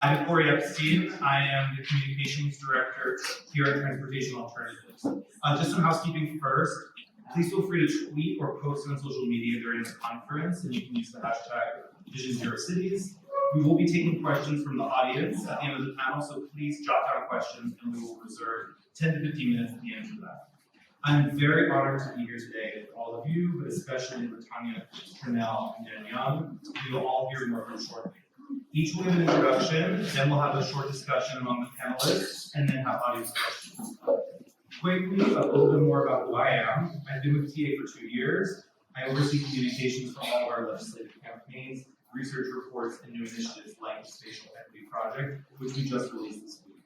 I'm Corey Epstein. I am the Communications Director here at Transportation Alternatives. Just some housekeeping first. Please feel free to tweet or post on social media during this conference, and you can use the hashtag Vision0Cities. We will be taking questions from the audience at the end of the panel, so please jot down questions and we will reserve 10 to 15 minutes at the end for that. I'm very honored to be here today with all of you, but especially Latanya, Trinell, and Dan Young. We will all hear more from shortly. Each will give an introduction, then we'll have a short discussion among the panelists, and then have audience questions. Quickly, a little bit more about who I am. I've been with TA for 2 years. I oversee communications for all of our legislative campaigns, research reports, and new initiatives like the Spatial Equity Project, which we just released this week.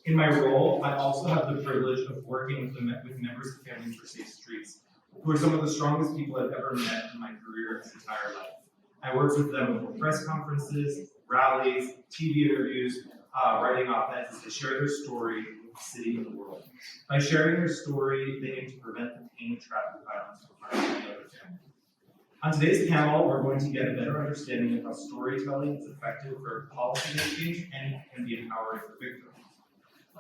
In my role, I also have the privilege of working with members of Families for Safe Streets, who are some of the strongest people I've ever met in my career this entire life. I work with them at press conferences, rallies, TV interviews, writing op-eds as they share their story with the city and the world. By sharing their story, they aim to prevent the pain of traffic violence from harming any other family. On today's panel, we're going to get a better understanding of how storytelling is effective for policymaking and can be empowering for victims.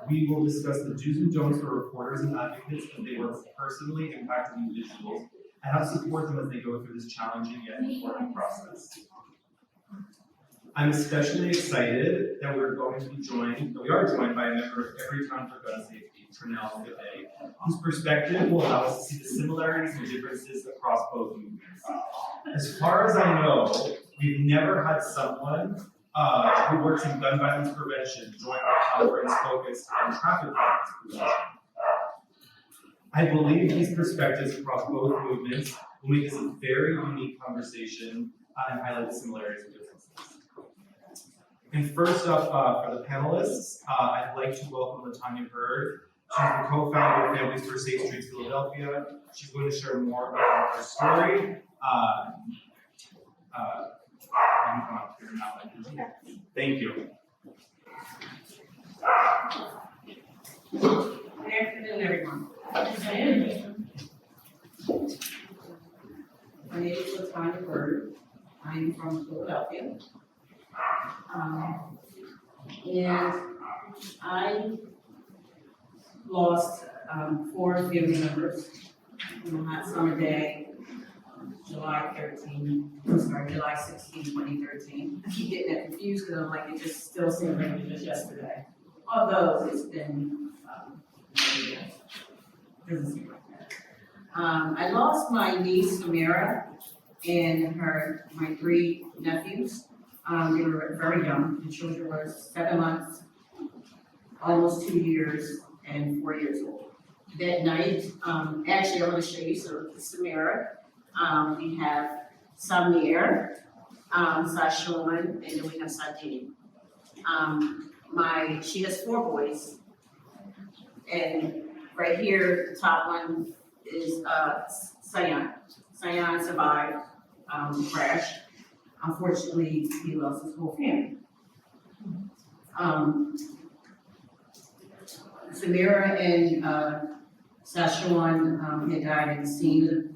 We will discuss the do's and don'ts for reporters and advocates as they work with personally impacted individuals and how to support them as they go through this challenging yet important process. I'm especially excited that we are joined by a member of Every Town for Gun Safety, Trinell, whose perspective will allow us to see the similarities and differences across both movements. As far as I know, we've never had someone who works in gun violence prevention join our conference focused on traffic violence prevention. I believe these perspectives across both movements will make this a very unique conversation and highlight the similarities and differences. And first up for the panelists, I'd like to welcome Latanya Bird. She's the co-founder of Families for Safe Streets Philadelphia. She's going to share more about her story. Thank you. Good afternoon, everyone. My name is Latanya Bird. I'm from Philadelphia. And I lost 4 family members on a hot summer day, July 16, 2013. I keep getting that confused because I'm like, it just still seems like it was just yesterday. Although it's been, doesn't seem like that. I lost my niece, Samira, and my 3 nephews. They were very young. The children were 7 months, almost 2 years, and 4 years old. That night, actually, I'm going to show you Samira. We have Samir, Sashawn, and then we have Sadine. She has 4 boys, and right here, the top one is Sayan. Sayan survived the crash. Unfortunately, he lost his whole family. Samira and Sashawn had died at the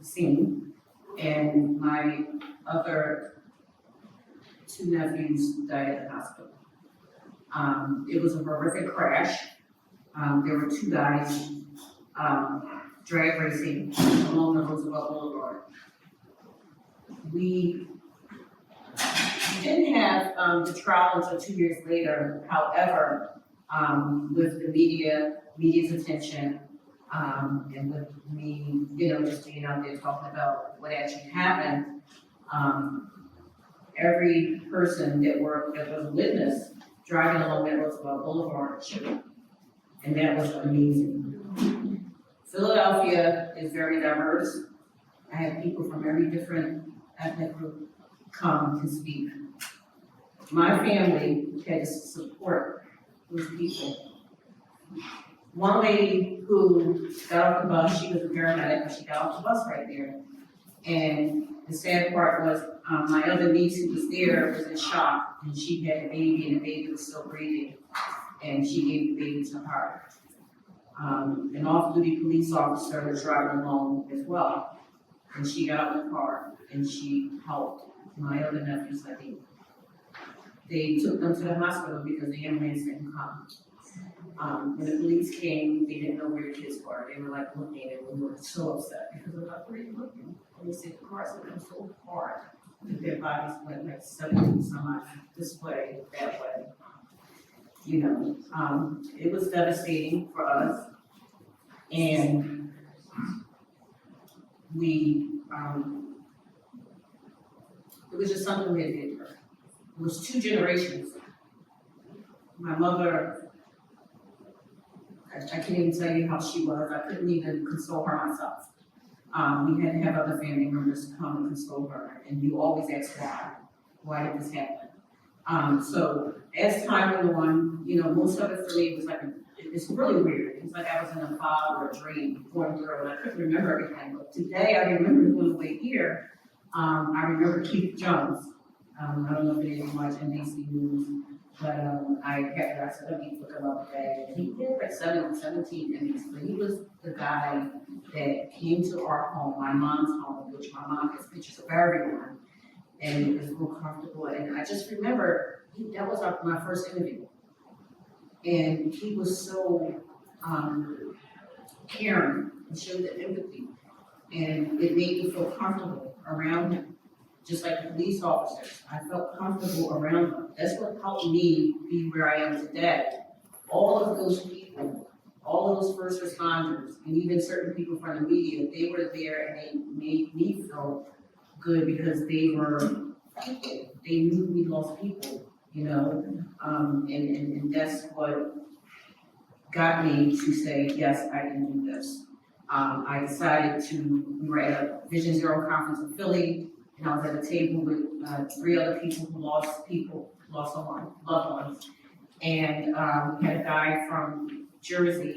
scene, and my other 2 nephews died at the hospital. It was a horrific crash. There were 2 guys drag racing along the Roosevelt Boulevard. We didn't have the trial until 2 years later. However, with the media's attention, and with me, just being out there talking about what actually happened, every person that was a witness driving along that Roosevelt Boulevard showed, and that was amazing. Philadelphia is very diverse. I have people from every different ethnic group come to speak. My family had to support those people. One lady who got off the bus, she was a paramedic, but she got off the bus right there. And the sad part was my other niece who was there was in shock, and she had a baby, and the baby was still breathing, and she gave the baby to her. An off-duty police officer was driving along as well, and she got out of the car and she helped my other nephew, Sadie. they took them to the hospital because the ambulance didn't come. When the police came, they didn't know where the kids were. They were like looking and we were so upset because they were like, where are you looking? And they said the cars hit them so hard that their bodies went like 17 some odd this way, that way. You know, it was devastating for us. And we, it was just something we had to get through. It was 2 generations. My mother, I can't even tell you how she was. I couldn't even console her myself. We had to have other family members come and console her, and you always ask why. Why did this happen? So as time went on, you know, most of it for me was like, it's really weird. It's like I was in a fog or a dream going through, and I couldn't remember everything. But today I remember on the way here, I remember Keith Jones. I don't know if anyone watched NBC News, but I said, let me look him up today. And he did like 17 Emmys, but he was the guy that came to our home, my mom's home, which my mom has pictures of everyone, and it was real comfortable. And I just remember that was my first interview. And he was so caring and showed the empathy. And it made me feel comfortable around him. Just like the police officers, I felt comfortable around them. That's what helped me be where I am today. All of those people, all of those first responders, and even certain people from the media, they were there and they made me feel good because they were people. They knew we lost people, you know, and that's what got me to say, yes, I can do this. I decided we were at a Vision Zero conference in Philly, and I was at a table with 3 other people who lost someone, loved ones. And we had a guy from Jersey,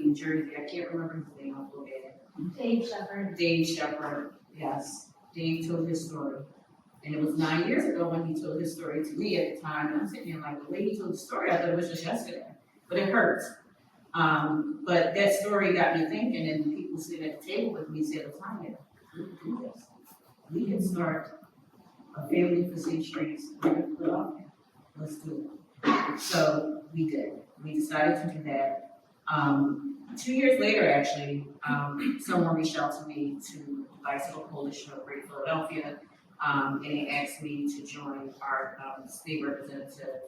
I can't remember his name, I'll look at it. Dave Shepherd, yes. Dave told his story. And it was 9 years ago when he told his story to me at the time, and I'm sitting here like, the way he told the story, I thought it was just yesterday, but it hurts. But that story got me thinking, and people sitting at the table with me said, Latanya, we can do this. We can start a family for St. Streets in Philadelphia. Let's do it. So we did. We decided to do that. 2 years later, actually, someone reached out to me to the Bicycle Coalition of Greater Philadelphia, and they asked me to join our state representative,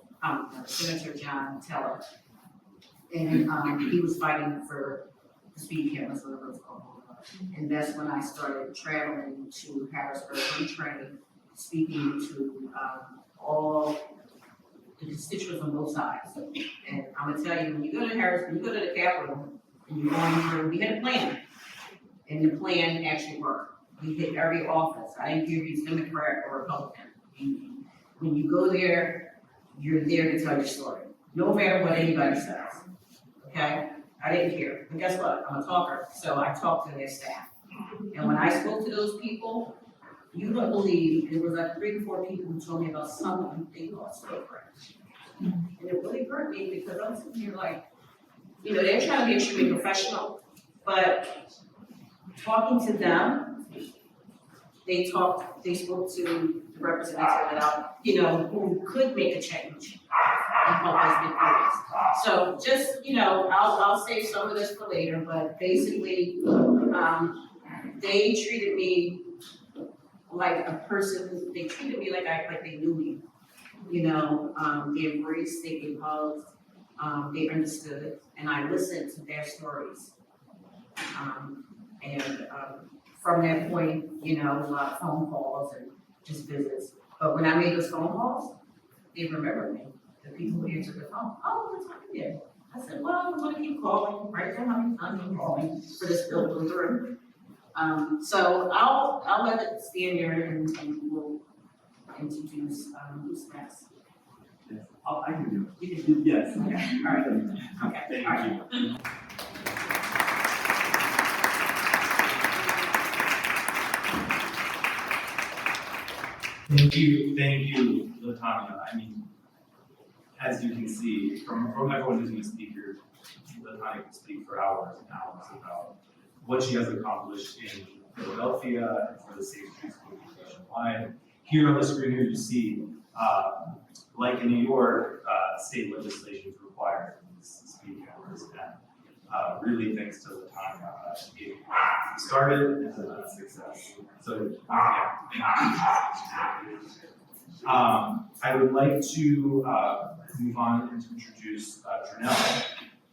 Senator John Teller. And he was fighting for the speed cameras on the roads. And that's when I started traveling to Harrisburg on training, speaking to all the constituents on both sides. And I'm gonna tell you, when you go to Harrisburg, you go to the Capitol, and you're going through, we had a plan, and the plan actually worked. We hit every office. I didn't care if you're Democrat or Republican. When you go there, you're there to tell your story, no matter what anybody says. Okay? I didn't care. But guess what? I'm a talker, so I talked to their staff. And when I spoke to those people, you don't believe, it was like 3 to 4 people who told me about someone they lost so crash. And it really hurt me because I'm sitting here like, you know, they're trying to be extremely professional, but talking to them, they spoke to the representative about, you know, who could make a change and help us get through this. So just, you know, I'll save some of this for later, but basically, they treated me like a person, they treated me like they knew me. You know, they embraced, they gave hugs, they understood, and I listened to their stories. From that point, you know, a lot of phone calls and just visits. But when I made those phone calls, they remembered me. The people who answered the phone, oh, what's happening there? I said, well, I'm gonna keep calling, right? Don't have any time I'm calling for this bill to go through. So I'll let it stand here and we'll introduce who's next. Yes. I can do it. You can do Yes. it. Okay, all right. Okay, all right. Thank you. Thank you, Latanya. I mean, as you can see, from everyone who's going to speak here, Latanya can speak for hours and hours about what she has accomplished in Philadelphia and for the Safe Streets movement nationwide. Here on the screen here, you see like in New York, state legislation is required these speed cameras, and really thanks to the time it started and to the success. So yeah. I would like to move on and to introduce Trinell.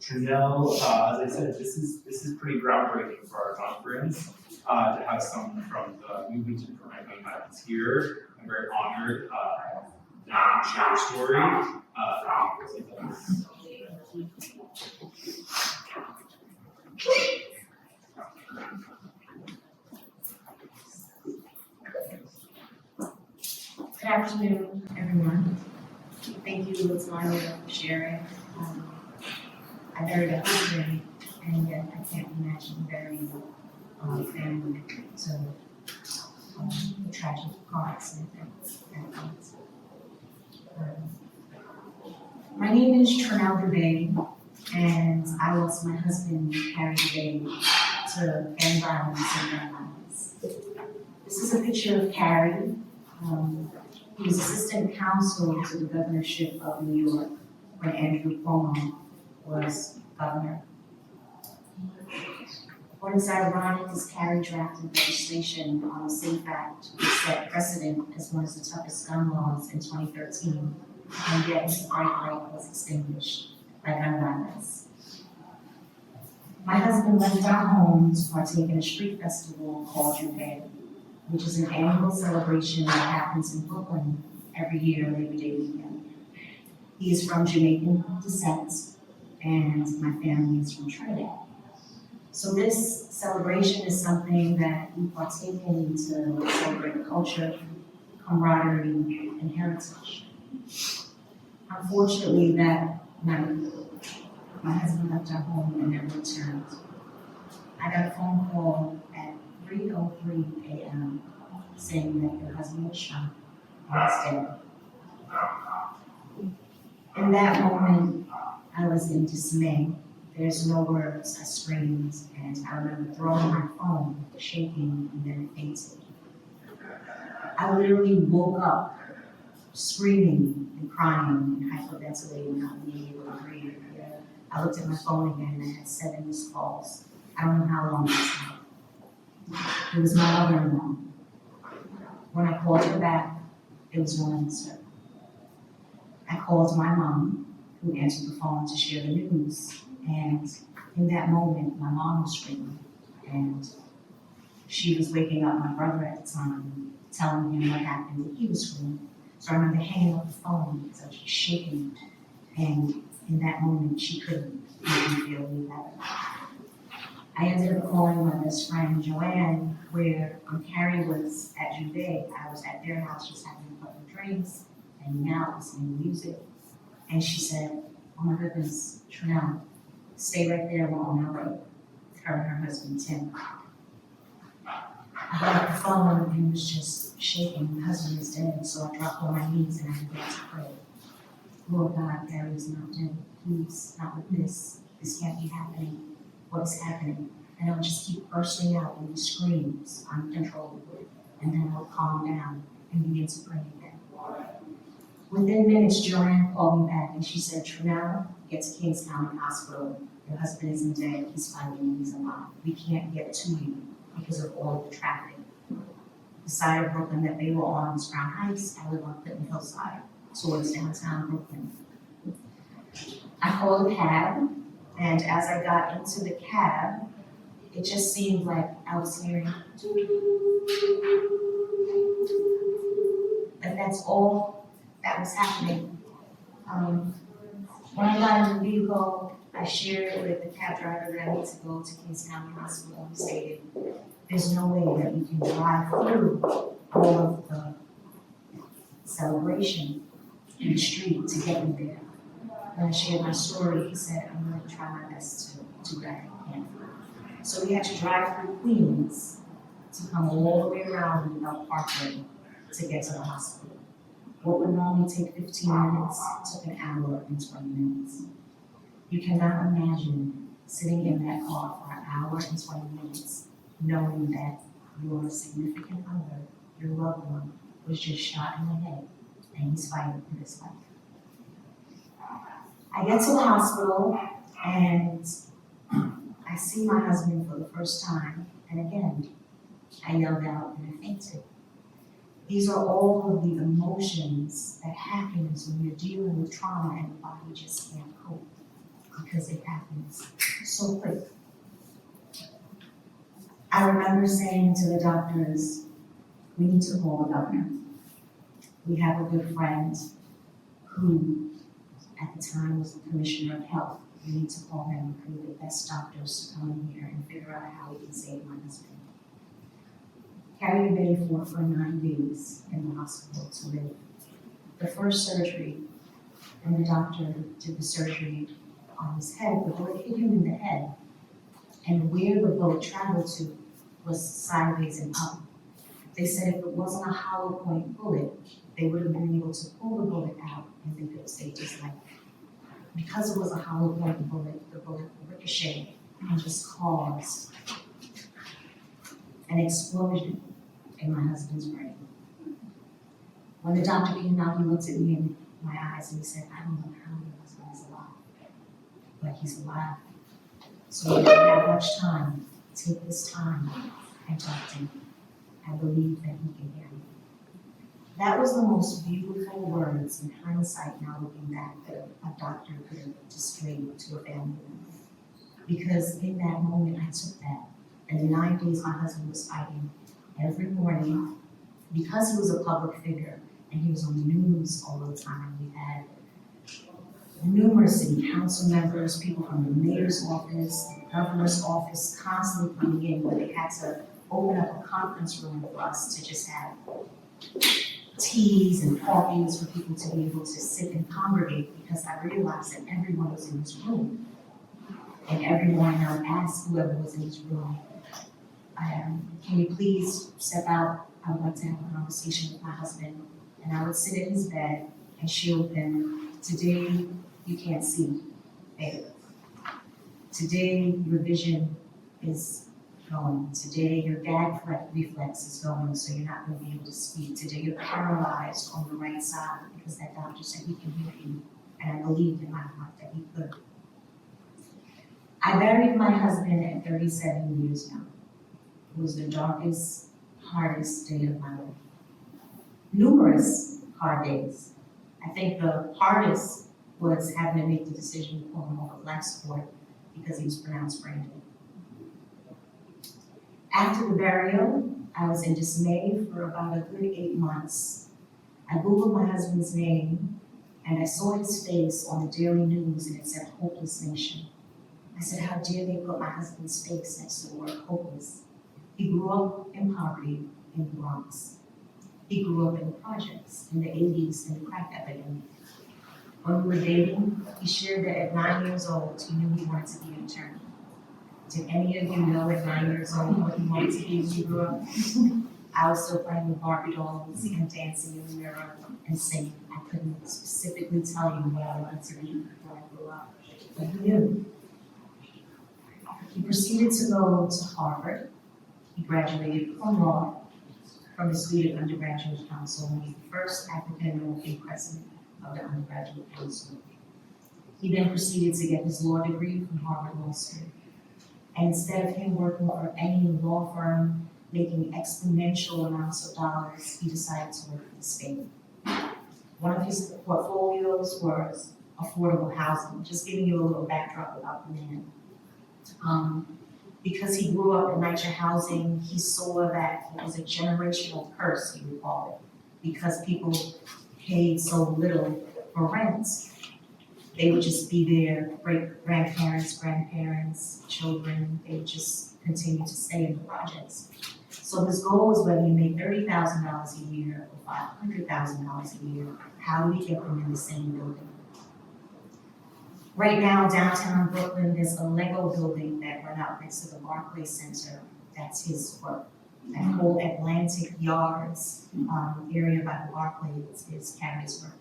Trinell, as I said, this is pretty groundbreaking for our conference to have someone from the movement to prevent gun violence here. I'm very honored to share your story. Good afternoon, everyone. Thank you, Latonya, for sharing. I buried a husband, and yet I can't imagine burying a family to the tragic car accident that was. My name is Trinell Dubay, and I lost my husband, Harry Dubay, to gang violence and gun violence. This is a picture of Harry. He was assistant counsel to the governorship of New York when Andrew Cuomo was governor. What is ironic is Harry drafted legislation on the SAFE Act, which set precedent as one of the toughest gun laws in 2013, and yet his bright light was extinguished by gun violence. My husband left our home to partake in a street festival called Juve, which is an annual celebration that happens in Brooklyn every year, Labor Day weekend. He is from Jamaican descent, and my family is from Trinidad. So this celebration is something that we partake in to celebrate culture, camaraderie, and heritage. Unfortunately, that night, my husband left our home and never returned. I got a phone call at 3:03 a.m. saying that your husband was shot and was dead. In that moment, I was in dismay. There's no words. I screamed, and I remember throwing my phone, shaking, and then fainted. I literally woke up screaming and crying and hyperventilating, not being able to breathe. I looked at my phone again and I had 7 missed calls. I don't know how long it was. It was my mother-in-law. When I called her back, it was no answer. I called my mom, who answered the phone to share the news. And in that moment, my mom was screaming. And she was waking up my brother at the time, telling him what happened, and he was screaming. So I remember hanging up the phone because I was just shaking. And in that moment, she couldn't make me feel any better. I ended up calling my best friend, Joanne, where Carrie was at Juve. I was at their house just having a couple of drinks, hanging out, listening to music. And she said, oh my goodness, Trinell, stay right there, we're on our way. Her and her husband, Tim. I got off the phone and was just shaking. My husband is dead, so I dropped on my knees and I began to pray. Lord God, Harry is not dead. Please, not with this. This can't be happening. What is happening? And I would just keep bursting out with these screams uncontrollably. And then I would calm down and begin to pray again. Within minutes, Joanne called me back and she said, Trinell, get to Kings County Hospital. Your husband isn't dead. He's fighting. He's alive. We can't get to you because of all of the traffic. The side of Brooklyn that they were on was Crown Heights. I live on Clinton Hillside, towards downtown Brooklyn. I called a cab, and as I got into the cab, it just seemed like I was hearing that's all that was happening. When I got in the vehicle, I shared with the cab driver that I need to go to Kings County Hospital and stated, there's no way that we can drive through all of the celebration in the street to get me there. When I shared my story, he said, I'm going to try my best to do what I can. So we had to drive through Queens to come all the way around without parking to get to the hospital. What would normally take 15 minutes took an hour and 20 minutes. You cannot imagine sitting in that car for an hour and 20 minutes knowing that your significant other, your loved one, was just shot in the head and he's fighting for his life. I get to the hospital and I see my husband for the first time, and again, I yelled out and I fainted. These are all of the emotions that happens when you're dealing with trauma and the body just can't cope because it happens so quick. I remember saying to the doctors, we need to call the governor. We have a good friend who at the time was the commissioner of health. We need to call him and be the best doctors to come in here and figure out how we can save my husband. Carrie Bay fought for 9 days in the hospital to live. The first surgery, and the doctor did the surgery on his head, the bullet hit him in the head. And where the bullet traveled to was sideways and up. They said if it wasn't a hollow point bullet, they would have been able to pull the bullet out and they could have saved his life. Because it was a hollow point bullet, the bullet ricocheted and just caused an explosion in my husband's brain. When the doctor came out, he looked at me in my eyes and he said, I don't know how your husband is alive, but he's alive. So if you have much time, take this time and talk to him. I believe that he can hear me. That was the most beautiful words in hindsight, now looking back, that a doctor could have displayed to a family member. Because in that moment, I took that. And the 9 days my husband was fighting every morning, because he was a public figure and he was on the news all the time. We had numerous city council members, people from the mayor's office, the governor's office, constantly coming in where they had to open up a conference room for us to just have teas and coffees for people to be able to sit and congregate, because I realized that everyone was in this room. And everyone asked whoever was in this room, can you please step out? I would like to have a conversation with my husband. And I would sit in his bed and shield him. Today, you can't see, babe. Today, your vision is going. Today, your gag reflex is going, so you're not going to be able to speak. Today, you're paralyzed on the right side because that doctor said he can hear you. And I believed in my heart that he could. I buried my husband at 37 years now. It was the darkest, hardest day of my life. Numerous hard days. I think the hardest was having to make the decision to pull him off of life support because he was pronounced brain dead. After the burial, I was in dismay for about a good 8 months. I Googled my husband's name and I saw his face on the daily news and it said hopeless nation. I said, how dare they put my husband's face next to the word hopeless? He grew up in poverty in the Bronx. He grew up in the projects in the 80s in the crack epidemic. When we were dating, he shared that at 9 years old, he knew he wanted to be an attorney. Did any of you know at 9 years old what he wanted to be when he grew up? I was still playing with Barbie dolls and dancing in the mirror and singing. I couldn't specifically tell you what I wanted to be when I grew up, but he knew. He proceeded to go to Harvard. He graduated cum laude from the Swedish Undergraduate Council and was the first African-American president of the Undergraduate Council. He then proceeded to get his law degree from Harvard Law School. And instead of him working for any law firm, making exponential amounts of dollars, he decided to work for the state. One of his portfolios was affordable housing, just giving you a little backdrop about the man. Because he grew up in NYCHA housing, he saw that it was a generational curse, he would call it, because people paid so little for rent. They would just be there, great-grandparents, grandparents, children, they would just continue to stay in the projects. So his goal was whether you make $30,000 a year or $500,000 a year, how do we get them in the same building? Right now, downtown Brooklyn, there's a Lego building that went out next to the Barclays Center. That's his work. That whole Atlantic Yards area by the Barclays is Carrie's work.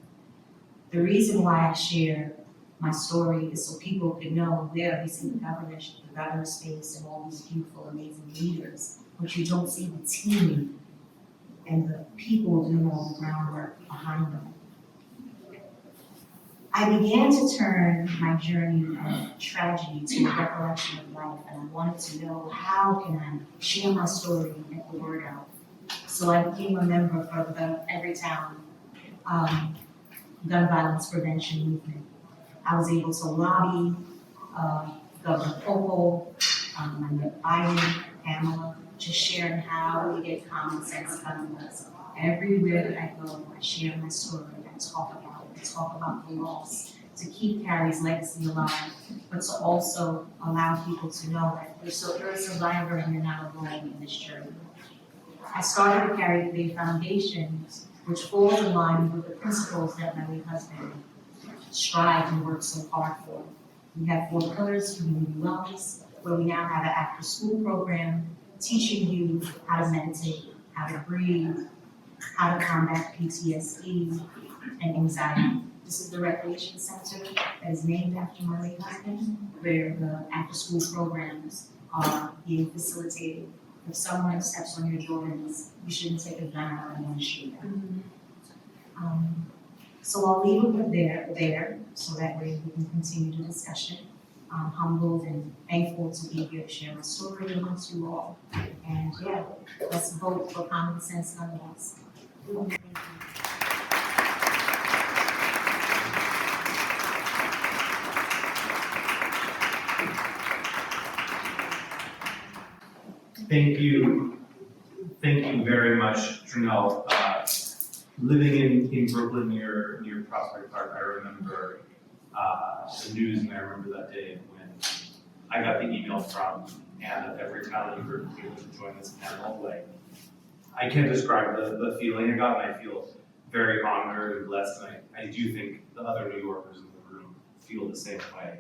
The reason why I share my story is so people could know where we see the governor's face and all these beautiful, amazing leaders, but you don't see the team and the people doing all the groundwork behind them. I began to turn my journey of tragedy to a recollection of life, and I wanted to know how can I share my story and get the word out. So I became a member for the Everytown gun violence prevention movement. I was able to lobby Governor Popo, I met Biden, Pamela, just sharing how we get common sense gun laws. Everywhere that I go, I share my story, I talk about the loss, to keep Carrie's legacy alive, but to also allow people to know that you're a survivor and you're not alone in this journey. I started the Carrie Day Foundation, which falls in line with the principles that my late husband strived and worked so hard for. We have 4 pillars: community wellness, where we now have an after-school program teaching you how to meditate, how to breathe, how to combat PTSD and anxiety. This is the recreation center that is named after my late husband, where the after-school programs are being facilitated. If someone steps on your Jordans, you shouldn't take a gun out and want to shoot them. So I'll leave it with there, so that way we can continue the discussion. I'm humbled and thankful to be here to share my story amongst you all. And yeah, let's vote for common sense nonetheless. Thank you very much, Janelle. Living in Brooklyn near Prospect Park, I remember the news, and I remember that day when I got the email from Anna every time you were able to join this panel. Like, I can't describe the feeling I got, and I feel very honored and blessed, and I do think the other New Yorkers in the room feel the same way,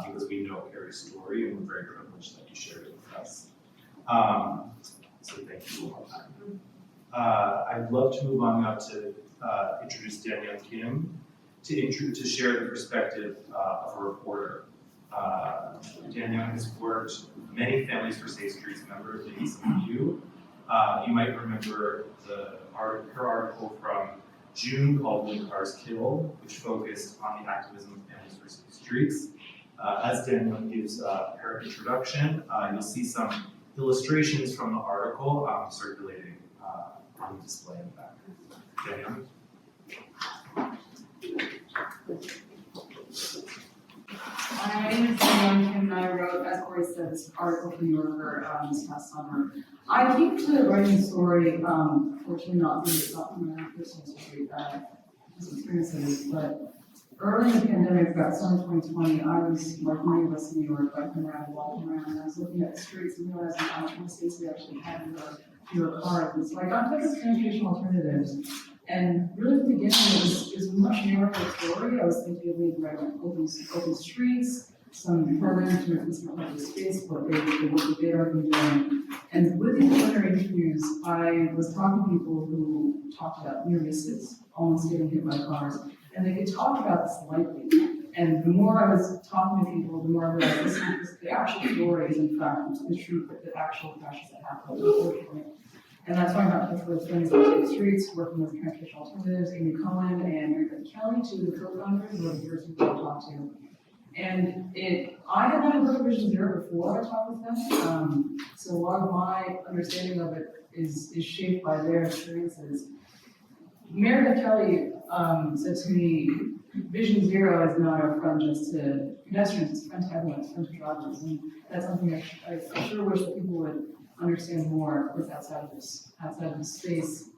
because we know Carrie's story, and we're very privileged that you shared it with us. So thank you all. I'd love to move on now to introduce Danielle Kim to share the perspective of a reporter. Danielle has worked with many Families for Safe Streets members, maybe some of you. You might remember her article from June called "When Cars Kill," which focused on the activism of Families for Safe Streets. As Danielle gives her introduction, you'll see some illustrations from the article circulating on the display in the back. Danielle? My name is Danielle Kim, and I wrote, as Corey said, this article for New Yorker this past summer. I came to writing the story, fortunately not from my personal story, experiences, but early in the pandemic, about summer 2020, I was, like many of us in New York, biking around, walking around, and I was looking at the streets and realizing how much more space we actually had in our cars. And so I got to this transportation alternatives. And really, from the beginning, it was a much narrower story. I was thinking of maybe writing open streets, some programs to increase more public space, what they are doing. And with these preliminary interviews, I was talking to people who talked about near misses, almost getting hit by cars, and they could talk about this lightly. And the more I was talking to people, the more I realized the actual story is in fact the truth of the actual crashes that happen, unfortunately. And that's why I'm not touch with Friends on Safe Streets, working with Transportation Alternatives, Amy Cohen and Mary Kelly, two of the co-founders, who are the first people I talked to. And I had not heard of Vision Zero before I talked with them, so a lot of my understanding of it is shaped by their experiences. Mary Kelly said to me, Vision Zero is not a friend just to pedestrians, it's a friend to everyone, it's a friend to drivers. And that's something I sure wish that people would understand more, of course, outside of this space.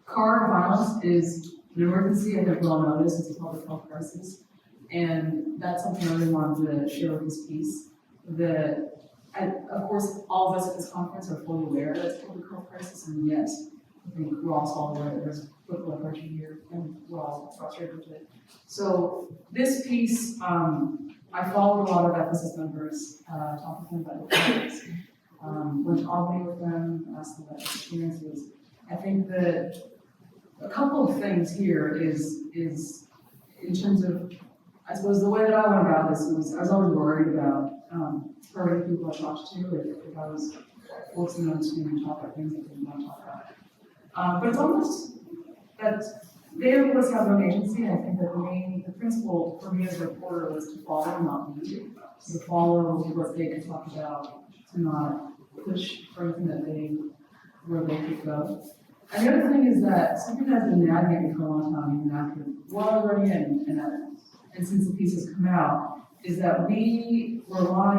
Car violence is an emergency. I think we all know this. It's a public health crisis, and that's something I really wanted to share with this piece. Of course, all of us at this conference are fully aware that it's a public health crisis, and yet I think we're also all aware that there's political oppression here, and we're all frustrated with it. So this piece, I followed a lot of FSS members, talked to them about the projects. Went to Albany with them, asked them about their experiences. I think that a couple of things here is in terms of, I suppose the way that I went about this was I was always worried about hurting people I talked to if I was forcing them to talk about things that they didn't want to talk about. But it's almost that they of course have their own agency, and I think that the principle for me as a reporter was to follow, not lead. To follow what they could talk about, to not push for anything where they could go. And the other thing is that something that's been nagging me for a long time, even after while already and since the piece has come out, is that we rely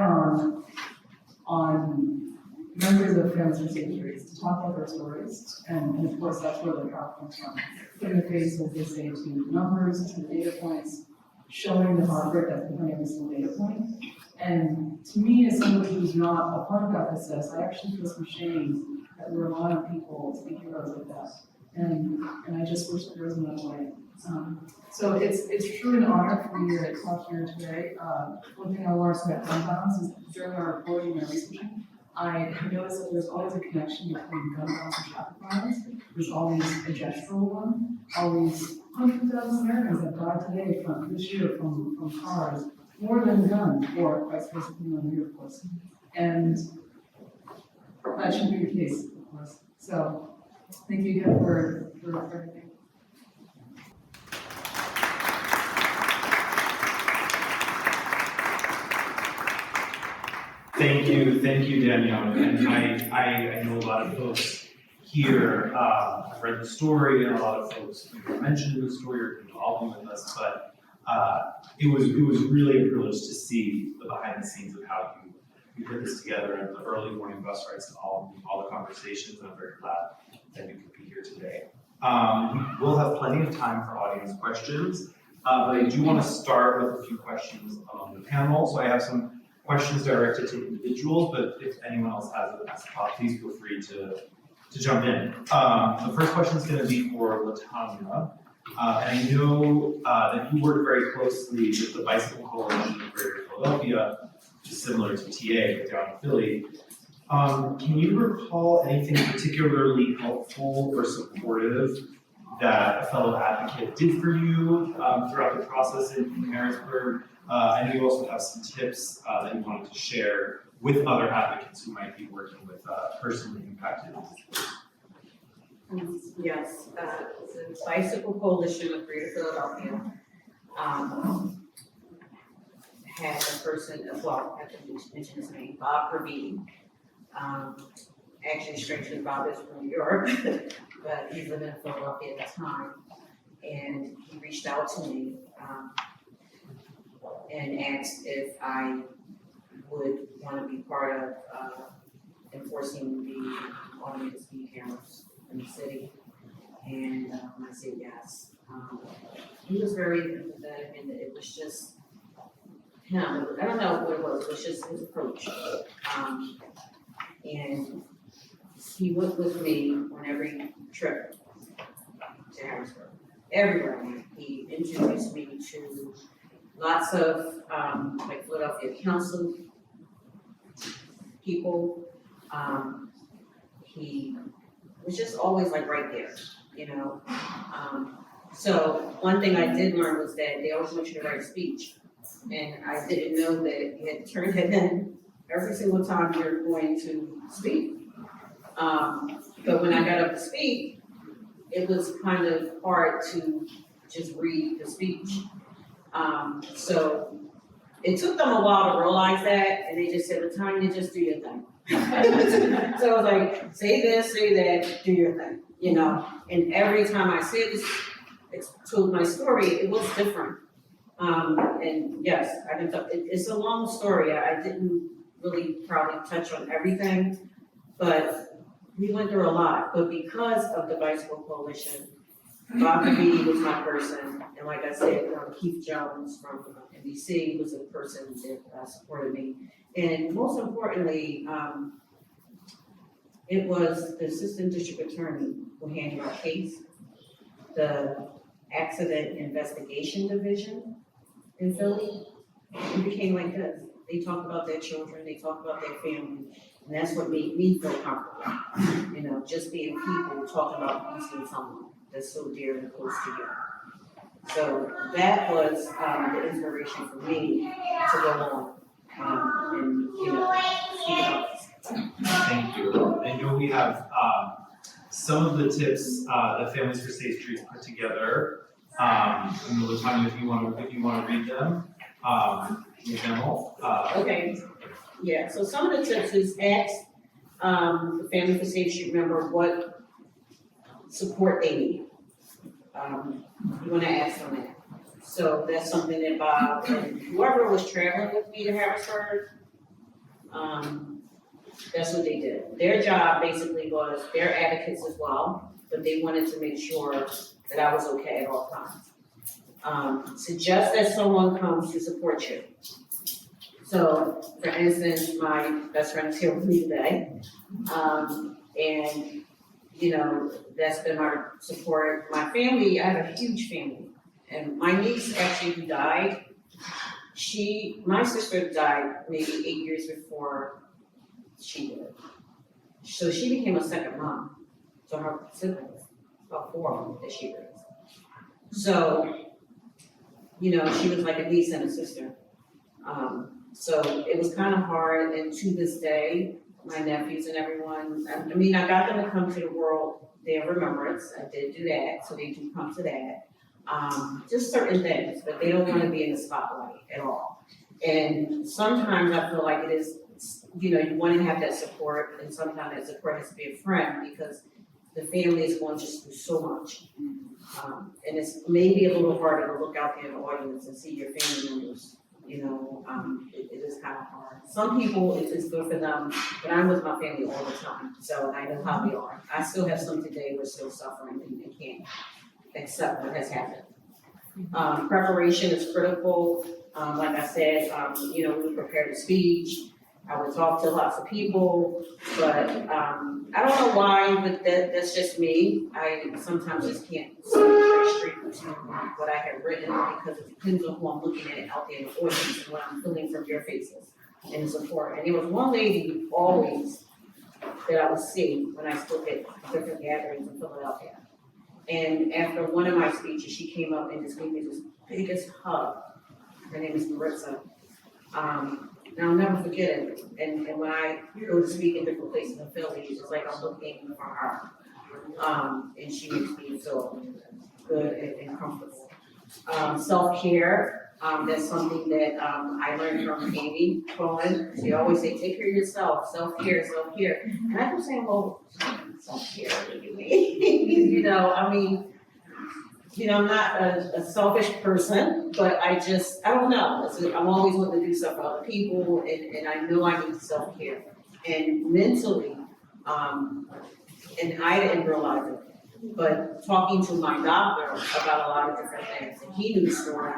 on members of families from safe streets to talk about their stories, and of course that's where the power comes from. Putting the face, as they say, to numbers, to data points, showing the heartbreak that's behind every single data point. And to me, as somebody who's not a part of that process, I actually feel some shame that we rely on people to be heroes like that. And I just wish that there was another way. So it's truly an honor for me to talk here today. One thing I learned about gun violence is during our reporting and our researching, I noticed that there's always a connection between gun violence and traffic violence. There's always a gestural one, always hundreds of thousands of Americans that died today from this year from cars, more than guns, or vice versa, depending on the year, of course. And that should be the case, of course. So thank you again for everything. Thank you, Danielle. And I know a lot of folks here have read the story, and a lot of folks mentioned the story or involved with us, but it was really a privilege to see the behind the scenes of how you put this together, and the early morning bus rides and all the conversations, and I'm very glad that you could be here today. We'll have plenty of time for audience questions, but I do want to start with a few questions on the panel. So I have some questions directed to individuals, but if anyone else has a thought, please feel free to jump in. The first question is going to be for LaTanya. And I know that you work very closely with the Bicycle Coalition of Greater Philadelphia, which is similar to TA, but down in Philly. Can you recall anything particularly helpful or supportive that a fellow advocate did for you throughout the process in Harrisburg? I know you also have some tips that you wanted to share with other advocates who might be working with personally impacted individuals. Yes, the Bicycle Coalition of Greater Philadelphia had a person, well, I can mention his name, Bob Praveen. Actually, strangely, Bob is from New York, but he lived in Philadelphia at the time. And he reached out to me and asked if I would want to be part of enforcing the automated speed cameras in the city. And I said yes. He was very empathetic, and it was just him. I don't know what it was just his approach. And he went with me on every trip to Harrisburg. Everywhere I went. He introduced me to lots of like Philadelphia council people. He was just always like right there, you know. So one thing I did learn was that they always want you to write a speech, and I didn't know that you had to turn it in every single time you're going to speak. But when I got up to speak, it was kind of hard to just read the speech. So it took them a while to realize that, and they just said, "LaTanya, just do your thing." So I was like, say this, say that, do your thing, you know. And every time I said this, told my story, it was different. And yes, I can tell, it's a long story. I didn't really probably touch on everything, but we went through a lot. But because of the Bicycle Coalition, Bob Praveen was my person, and like I said, Keith Jones from NBC was a person that supported me. And most importantly, it was the assistant district attorney who handled our case, the accident investigation division in Philly. It became like this. They talk about their children, they talk about their family, and that's what made me feel comfortable. You know, just being people talking about losing someone that's so dear and close to you. So that was the inspiration for me to go on and, you know, speak about this. Thank you. I know we have some of the tips that Families for Safe Streets put together. And Latanya, if you want to read them, read them all. Okay, yeah, so some of the tips is ask, the Family for Safe Street member what support they need. You wanna ask them that. So that's something that Bob and whoever was traveling with me to Harrisburg, that's what they did. Their job basically was, they're advocates as well, but they wanted to make sure that I was okay at all times. Suggest that someone comes to support you. So, for instance, my best friend is here with me today, and, you know, that's been our support. My family, I have a huge family, and my niece actually who died, my sister died maybe 8 years before she did. So she became a second mom to her siblings, about 4 of them that she raised. So, you know, she was like a niece and a sister. So it was kind of hard, and to this day, my nephews and everyone, I mean, I got them to come to the World Day of Remembrance, I did do that, so they do come to that. Just certain things, but they don't want to be in the spotlight at all. And sometimes I feel like it is, you know, you want to have that support, and sometimes that support has to be a friend, because the family is going just through so much. And it's maybe a little harder to look out there in the audience and see your family members, you know, it is kind of hard. Some people, it's good for them, but I'm with my family all the time, so I know how they are. I still have some today who are still suffering and can't accept what has happened. Preparation is critical. Like I said, you know, we prepared a speech. I would talk to lots of people, but I don't know why, but that's just me. I sometimes just can't see very straight to what I have written, because it depends on who I'm looking at out there in the audience and what I'm feeling from your faces and the support. And there was one lady always that I would see when I spoke at different gatherings in Philadelphia. And after one of my speeches, she came up and just gave me this biggest hug. Her name is Maritza. And I'll never forget it. And when I go to speak in different places in Philly, it's just like I'm looking for her. And she makes me feel good and comfortable. Self-care, that's something that I learned from Amy Cohen. She always say, take care of yourself, self-care, self-care. And I kept saying, well, self-care, what do you mean? You know, I mean, you know, I'm not a selfish person, but I don't know. I'm always wanting to do stuff for other people, and I know I need self-care. And mentally, and I didn't realize it, but talking to my doctor about a lot of different things, and he knew the story,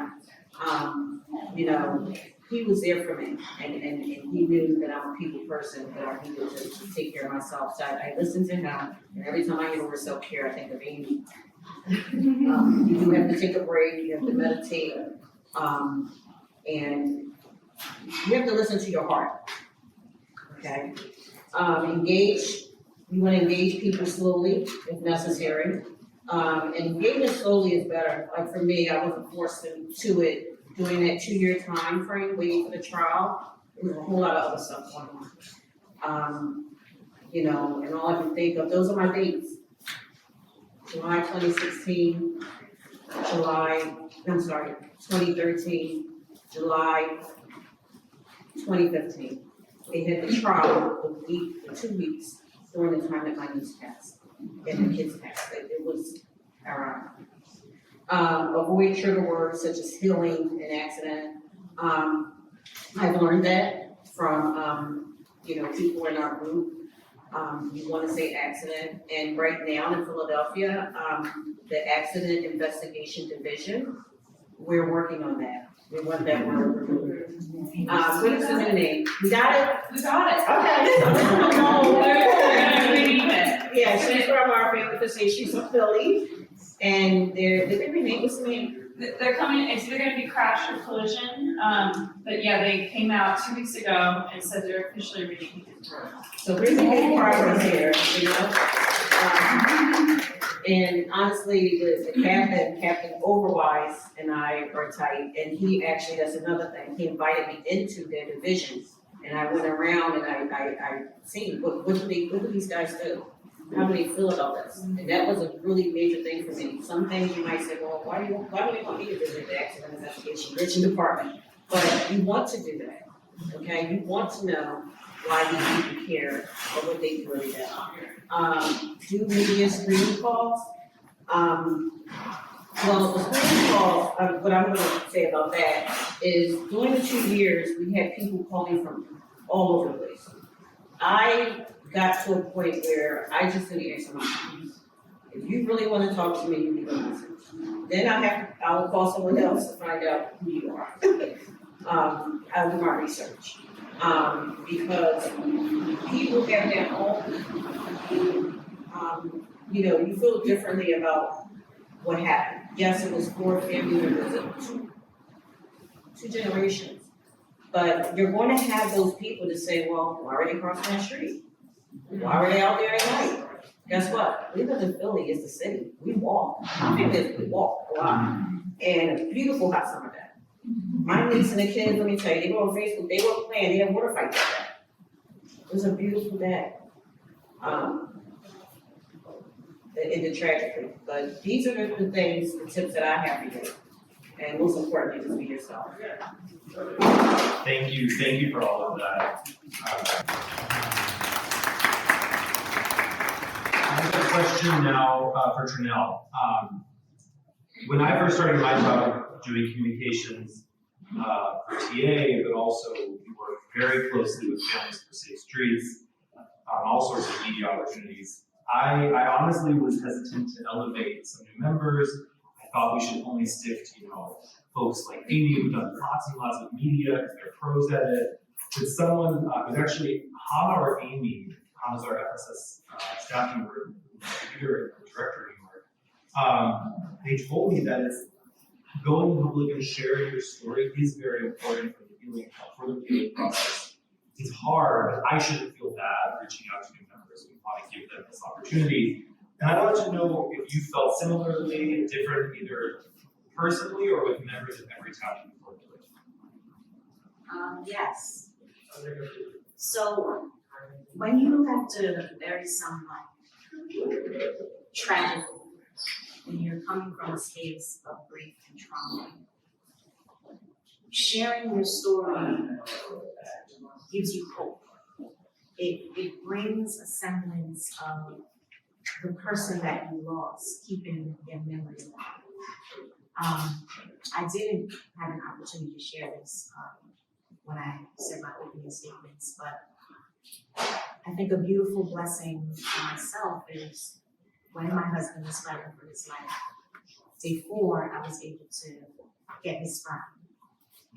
you know, he was there for me, and he knew that I'm a people person, that I needed to take care of myself. So I listened to him, and every time I hear the word self-care, I think of Amy. You do have to take a break, you have to meditate, and you have to listen to your heart, okay? Engage, you wanna engage people slowly if necessary. And engaging slowly is better. Like for me, I wasn't forced to it during that 2-year time frame waiting for the trial. There was a whole lot of other stuff going on. You know, and all I can think of, those are my dates. July 2016, 2013, July 2015. They had the trial a week or 2 weeks during the time that my niece passed, and the kids passed. It was ironic. Avoid trigger words such as healing and accident. I've learned that from, you know, people in our group. You want to say accident, and right now in Philadelphia, the Accident Investigation Division, we're working on that. We want that word removed. What is the new name? We got it? We got it. Okay. We're gonna rename it. Yeah, she's from our family for say she's from Philly, and did they rename this name? They're coming, it's either gonna be crash or collision, but yeah, they came out 2 weeks ago and said they're officially renaming it. So we're making progress here, you know? And honestly, the Captain Overwise, and I are tight, and he actually, that's another thing, he invited me into their divisions. And I went around and I seen, what do these guys do? how do they feel about this? And that was a really major thing for me. Some things you might say, well, why do they want me to visit the accident investigation bridging department? But you want to do that, okay? You want to know why these people care or what they do every day. Do media screening calls. Well, the screening calls, what I'm gonna say about that is during the 2 years, we had people calling from all over the place. I got to a point where I just didn't answer my phone. If you really wanna talk to me, you need to listen. Then I will call someone else to find out who you are. I'll do my research. Because people have their own, you feel differently about what happened. Yes, it was 4 family members of two generations. But you're going to have those people to say, well, why were they crossing that street? Why were they out there at night? Guess what? We live in Philly, it's the city. We walk. My family we walk a lot. And a beautiful hot summer day. My niece and the kids, let me tell you, they were on Facebook, they were playing, they had water fights like that. It was a beautiful day. It ended tragically, but these are the things, the tips that I have for you. And most importantly, just be yourself. Thank you for all of that. I have a question now for Trinell. When I first started my job doing communications for TA, but also we work very closely with Families for Safe Streets, all sorts of media opportunities. I honestly was hesitant to elevate some new members. I thought we should only stick to, folks like Amy who've done lots and lots of media because they're pros at it. But someone was actually Hannah or Amy, Hannah's our FSS staff member, computer director anymore. They told me that it's going public and sharing your story is very important for the healing process. It's hard. I shouldn't feel bad reaching out to new members. We want to give them this opportunity. And I wanted to know if you felt similarly, different, either personally or with members of every town you worked with. Yes. So when you have to bury someone tragic, when you're coming from a space of grief and trauma, sharing your story gives you hope. It brings a semblance of the person that you lost, keeping their memory alive. I didn't have an opportunity to share this when I said my opening statements, but I think a beautiful blessing for myself is when my husband was fighting for his life. Day 4, I was able to get his sperm.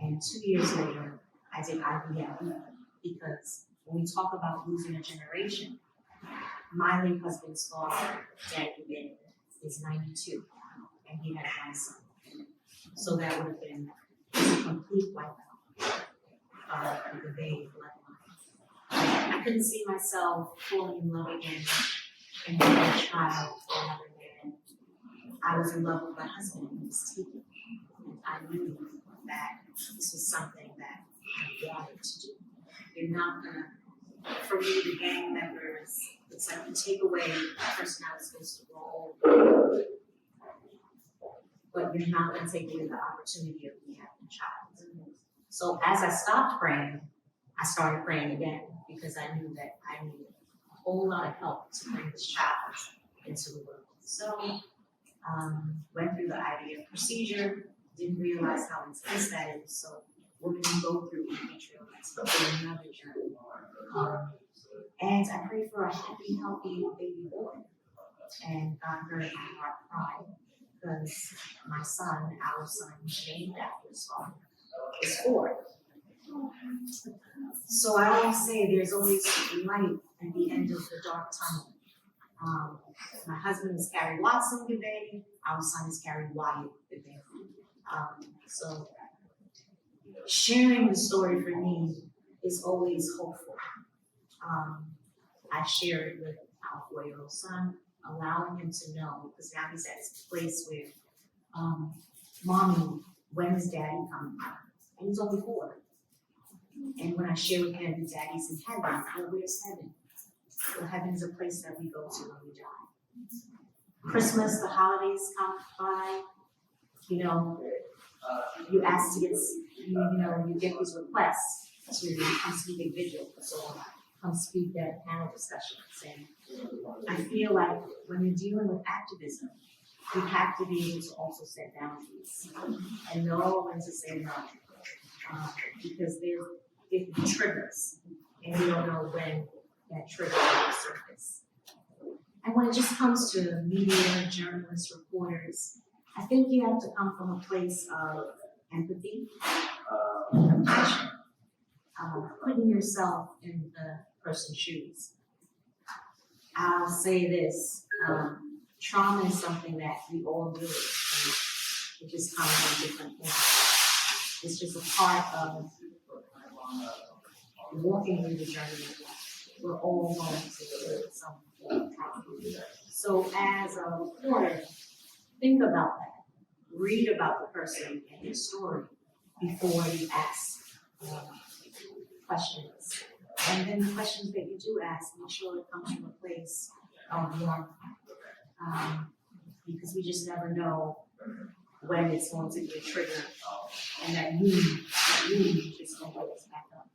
And 2 years later, I did IVF because when we talk about losing a generation, my late husband's father, Daddy, is 92, and he had one son. So that would have been a complete wipeout of the Bay bloodline. I couldn't see myself falling in love again and having a child for another man. I was in love with my husband and he was taken. And I knew that this was something that I wanted to do. You're not gonna, for me, the gang members, it's like you take away the person I was supposed to grow old, but you're not gonna take away the opportunity of me having a child. So as I stopped praying, I started praying again because I knew that I needed a whole lot of help to bring this child into the world. So went through the IVF procedure, didn't realize how intense that is. So we're gonna go through endometrial, that's another journey. And I prayed for a happy, healthy baby boy. And God heard my heart cry because my son, our son, named after his father, is 4. So I always say there's always light at the end of the dark tunnel. My husband is Carrie Watson today, our son is Carrie Wyatt today. So sharing the story for me is always hopeful. I share it with our 4-year-old son, allowing him to know, because now he's at this place where, Mommy, when is Daddy coming home? And he's only 4. And when I share with him, Daddy's in heaven, well, where's heaven? So heaven is a place that we go to when we die. Christmas, the holidays come by, you know, you ask to get, you get these requests to come speak at vigil, so come speak at panel discussions. And I feel like when you're dealing with activism, you have to be able to also set boundaries and know when to say no. Because it triggers, and you don't know when that trigger will surface. And when it just comes to media, journalists, reporters, I think you have to come from a place of empathy, compassion, putting yourself in the person's shoes. I'll say this, trauma is something that we all do, and it just comes in different forms. It's just a part of walking through the journey of life. We're all going to some form of trauma. So as a reporter, think about that. Read about the person and their story before you ask questions. And then the questions that you do ask, make sure it comes from a place of warmth. Because we just never know when it's going to be a trigger and that need is going to wake us back up.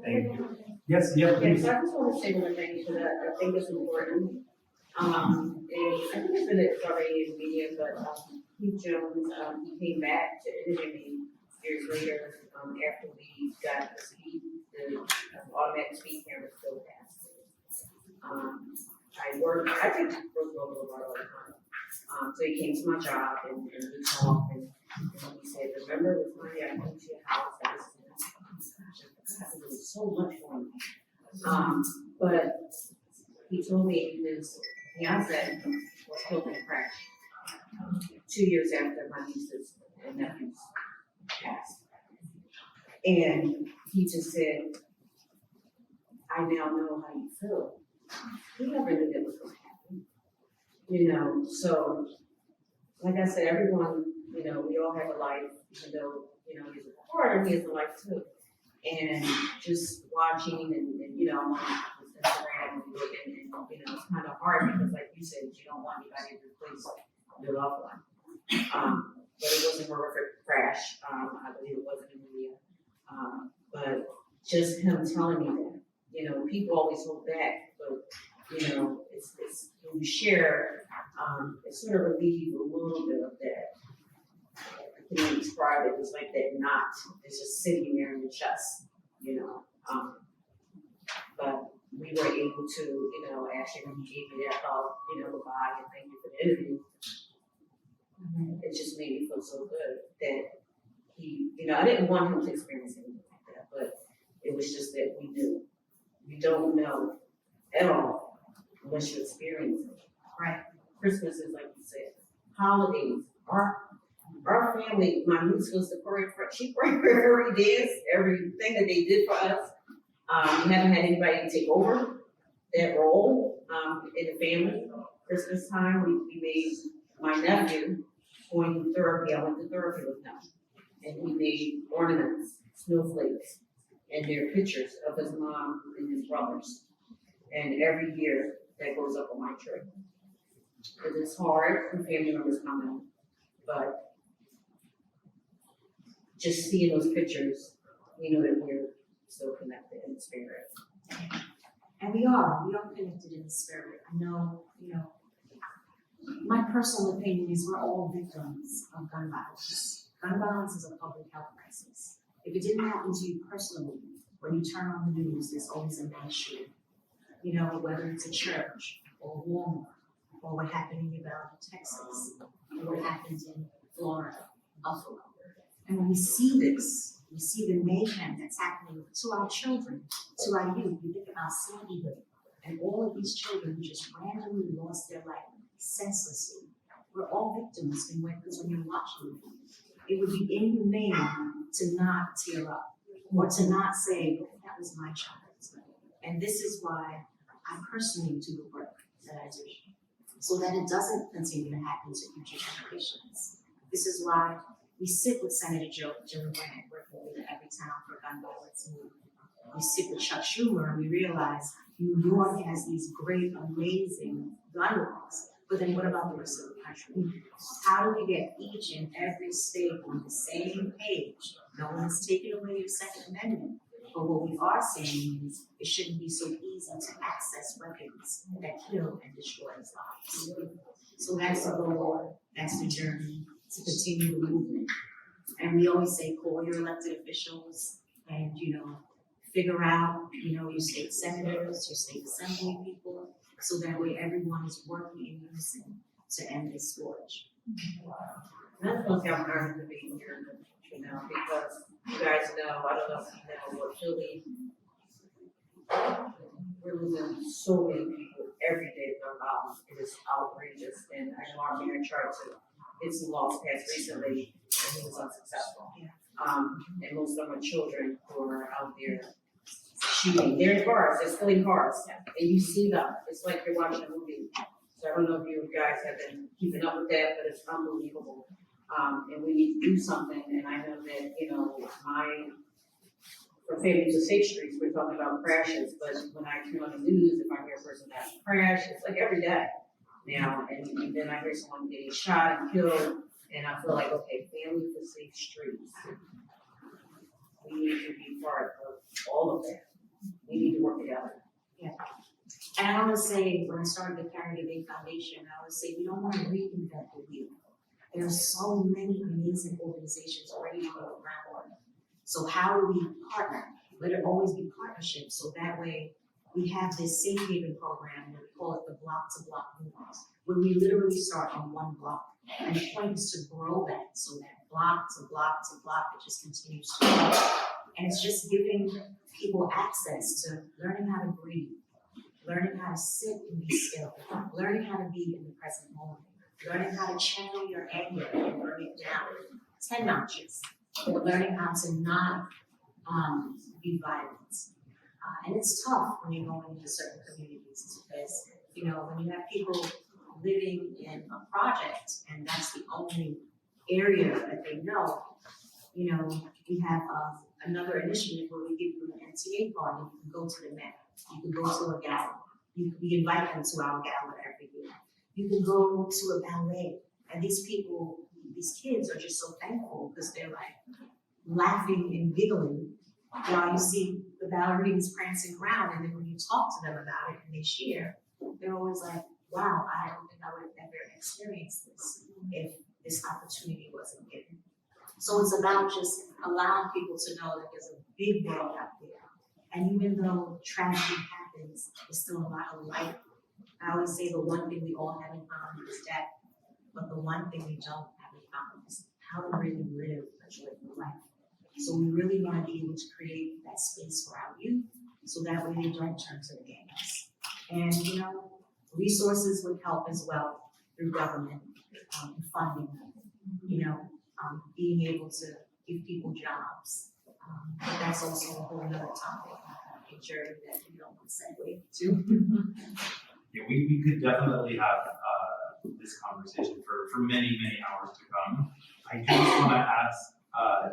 Thank you. Yes, yeah, Yes, please. I just want to say one thing because I think it's important. And I think it's already in the media, but Keith Jones, he came back to interview me years later after we got the speed, the automatic speed camera still passed. I think Roosevelt Boulevard all the time. So he came to my job and we talked and he said, remember it was Monday, I went to your house, I was it was so much fun. But he told me his fiance was killed in a crash 2 years after my nieces and nephews passed. And he just said, I now know how you feel. He never knew that was going to happen. You know, so like I said, everyone, you know, we all have a life, even though, you know, he's a reporter, he has a life too. And just watching and you know, I'm on Instagram and looking, and you know, it's kind of hard because, like you said, you don't want anybody to replace your loved one. But it was a horrific crash. I believe it wasn't in the media. But just him telling me that, you know, people always hold back, but you know, it's when you share, it sort of relieves a little bit of that. I can describe it as like that knot. It's just sitting there in your chest, you know. But we were able to, you know, actually when he gave me that call, you know, goodbye and thank you for the interview. It just made me feel so good that he, you know, I didn't want him to experience anything like that, but it was just that we knew. You don't know at all unless you experience it, right? Christmas is like you said, holidays. Our family, my niece goes to she prayed for every dance, everything that they did for us. We haven't had anybody take over that role in the family. Christmas time, we made my nephew going to therapy. I went to therapy with him, and we made ornaments, snowflakes, and their pictures of his mom and his brothers. And every year that goes up on my tree. Because it's hard when family members come in, but just seeing those pictures, we know that we're still connected in the spirit. And we are connected in the spirit. I know, you know, my personal opinion is we're all victims of gun violence. Gun violence is a public health crisis. If it didn't happen to you personally, when you turn on the news, there's always a mass shooting. You know, whether it's a church or Walmart, or what happened in Uvalde, Texas, or what happened in Florida, Buffalo. And when we see this, we see the mayhem that's happening to our children, to our youth. We think about Sandy Hook and all of these children who just randomly lost their life senselessly. We're all victims, because when you're watching it would be inhumane to not tear up or to not say, oh, that was my child. And this is why I personally do the work that I do, so that it doesn't continue to happen to future generations. This is why we sit with Senator Joe Grant, working with every town for gun violence. And we sit with Chuck Schumer and we realize New York has these great, amazing gun laws, but then what about the rest of the country? How do we get each and every state on the same page? No one is taking away your Second Amendment, but what we are saying is it shouldn't be so easy to access weapons that kill and destroy lives. So that's the goal, that's the journey, to continue the movement. And we always say, call your elected officials and, figure out, your state senators, your state assembly people, so that way everyone is working in unison to end this scourge. That's one thing I'm learning to be here, because you guys know, I don't know if you know, what Philly, we're losing so many people every day from violence. It is outrageous, and I know our mayor tried to get some laws passed recently, and he was unsuccessful. And most of them are children who are out there shooting. They're in cars, they're stealing cars, and you see them. It's like you're watching a movie. So I don't know if you guys have been keeping up with that, but it's unbelievable. And we need to do something, and I know that, for Families of Safe Streets, we're talking about crashes, but when I turn on the news, if I hear a person got crashed, it's like every day now, and then I hear someone getting shot and killed, and I feel like, okay, Families of Safe Streets, we need to be part of all of that. We need to work together. And I always say, when I started the Carry the Day Foundation, I always say, we don't want to reinvent the wheel. There are so many amazing organizations already on the ground. So how do we partner? Let it always be partnership, so that way we have this safe haven program, we call it the block to block movement, where we literally start on one block. And the point is to grow that, so that block to block to block, it just continues to grow. And it's just giving people access to learning how to breathe, learning how to sit and be still, learning how to be in the present moment, learning how to channel your anger and bring it down 10 notches, learning how to not be violent. And it's tough when you're going into certain communities because, when you have people living in a project and that's the only area that they know, we have another initiative where we give you an NTA card and you can go to the Met, you can go to a gala, we invite them to our gala every year. You can go to a ballet, and these kids are just so thankful because they're like laughing and giggling while you see the ballerinas prancing around, and then when you talk to them about it and they share, they're always like, wow, I don't think I would have ever experienced this if this opportunity wasn't given. So it's about just allowing people to know that there's a big world out there. And even though tragedy happens, there's still a lot of light. I always say the one thing we all have in common is death, but the one thing we don't have in common is how to really live a joyful life. So we really want to be able to create that space for our youth, so that way they don't turn to the gangs. And resources would help as well through government and funding, being able to give people jobs. But that's also a whole other topic, a journey that we don't want to segue to. Yeah, we could definitely have this conversation for many, many hours to come. I do just want to ask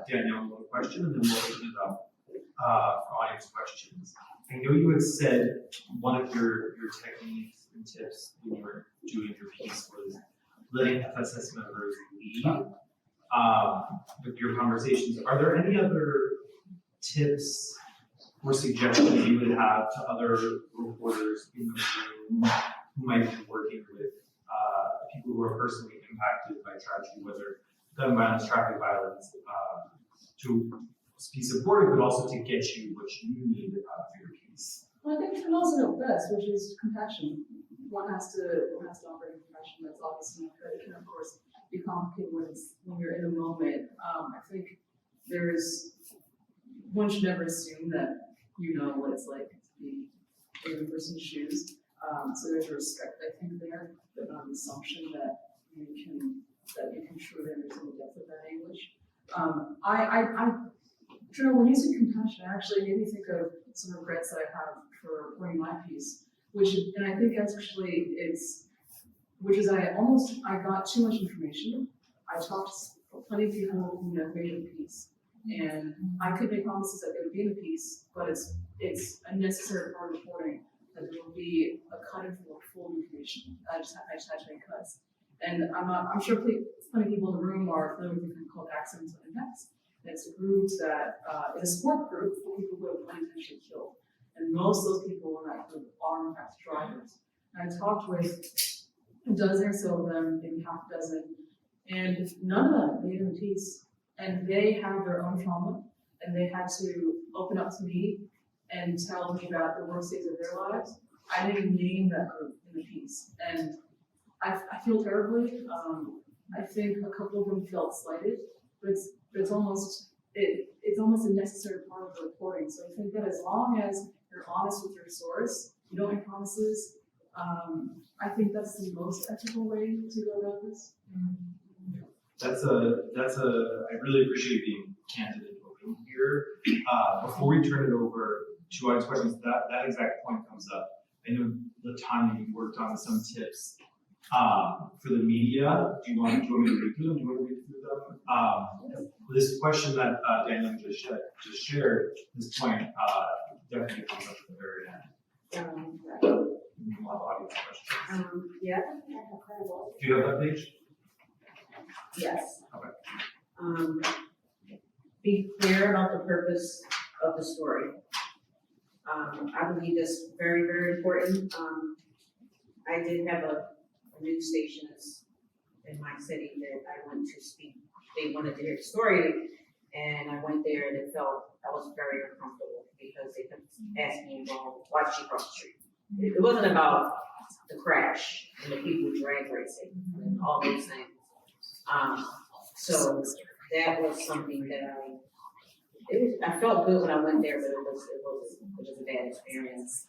Danielle one question, and then we'll open it up for audience questions. I know you had said one of your techniques and tips when you were doing your piece was letting FSS members lead with your conversations. Are there any other tips or suggestions you would have to other reporters in the room who might be working with people who are personally impacted by tragedy, whether gun violence, traffic violence, to be supportive, but also to get you what you need for your piece? Well, I think you can also know best, which is compassion. One has to operate in compassion. That's obviously not good. It can, of course, be complicated when you're in a moment. I think one should never assume that you know what it's like to be in a person's shoes. So there's a respect, I think, there, but not an assumption that you can truly understand the depth of that anguish. When you say compassion, actually made me think of some regrets that I have for writing my piece, and I think actually I got too much information. I talked to plenty of people who have made a piece, and I could make promises that they would be in the piece, but it's a necessary part of reporting that there will be a cutting for full information. I just had to make cuts. And I'm sure plenty of people in the room are familiar with a group called Accidents and Impacts. And it's a group that is a support group for people who have been unintentionally killed. And most of those people in that group are in fact drivers. And I talked with a dozen or so of them, maybe half a dozen, and none of them made it in peace. And they have their own trauma, and they had to open up to me and tell me about the worst days of their lives. I didn't name that group in the piece, and I feel terribly. I think a couple of them felt slighted, but it's almost a necessary part of the reporting. So I think that as long as you're honest with your source, you don't make promises. I think that's the most ethical way to go about this. I really appreciate being candid and open here. Before we turn it over to audience questions, that exact point comes up. I know the time you worked on some tips for the media. Do you want me to read through them? Do you want to read through them? This question that Daniel just shared, this point definitely comes up at the very end. We'll have audience questions. Yeah. Do you have that page? Yes. Okay. Be clear about the purpose of the story. I believe that's very, very important. I did have a news station in my city that I went to speak. They wanted to hear the story, and I went there and it felt I was very uncomfortable because they kept asking me, well, why did she cross the street? It wasn't about the crash and the people drag racing and all those things. So that was something that I felt good when I went there, but it was a bad experience.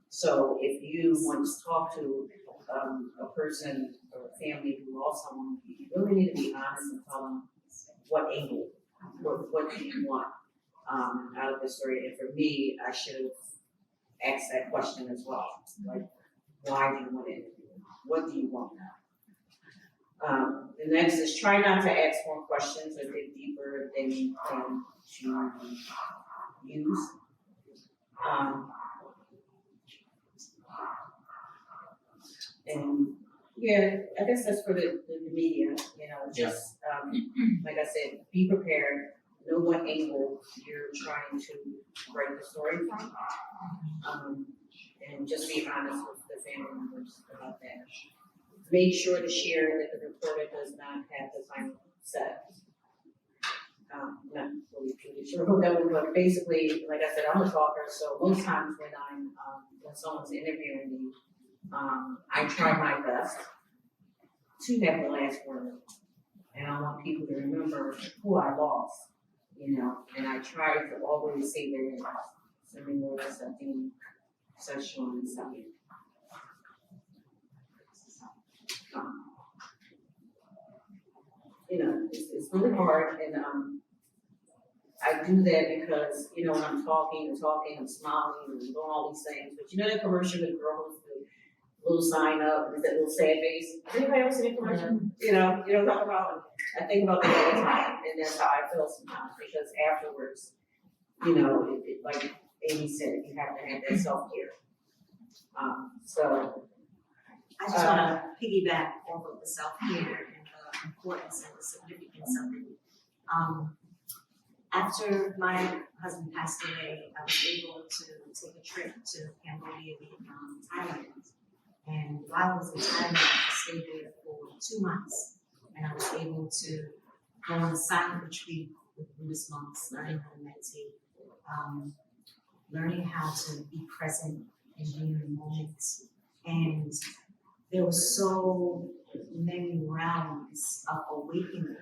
So if you want to talk to a person or a family who lost someone, you really need to be honest and tell them what angle, what do you want out of the story. And for me, I should have asked that question as well. Like, why do you want it? What do you want now? The next is try not to ask more questions or dig deeper than you can to use. And yeah, I guess that's for the media, just like I said, be prepared, know what angle you're trying to write the story from, and just be honest with the family members about that. Make sure to share that the reporter does not have the final say. Not fully sure about that one, but basically, like I said, I'm a talker, so most times when someone's interviewing me, I try my best to have the last word, and I want people to remember who I lost, and I try to always say their names. Seminola, Sabine, Session, and Sabine. It's really hard, and I do that because, when I'm talking, I'm smiling, and doing all these things, but that commercial with girls, the little sign up, and that little sad face, has anybody ever seen a commercial? You know what I'm talking about? I think about that all the time, and that's how I feel sometimes, because afterwards, like Amy said, you have to have that self-care. I just want to piggyback off of the self-care and the importance and the significance of it. After my husband passed away, I was able to take a trip to Cambodia, Vietnam, Thailand. And while I was in Thailand, I stayed there for 2 months. And I was able to go on a silent retreat with Buddhist monks, learning how to meditate, learning how to be present and be in the moment. And there were so many realms of awakening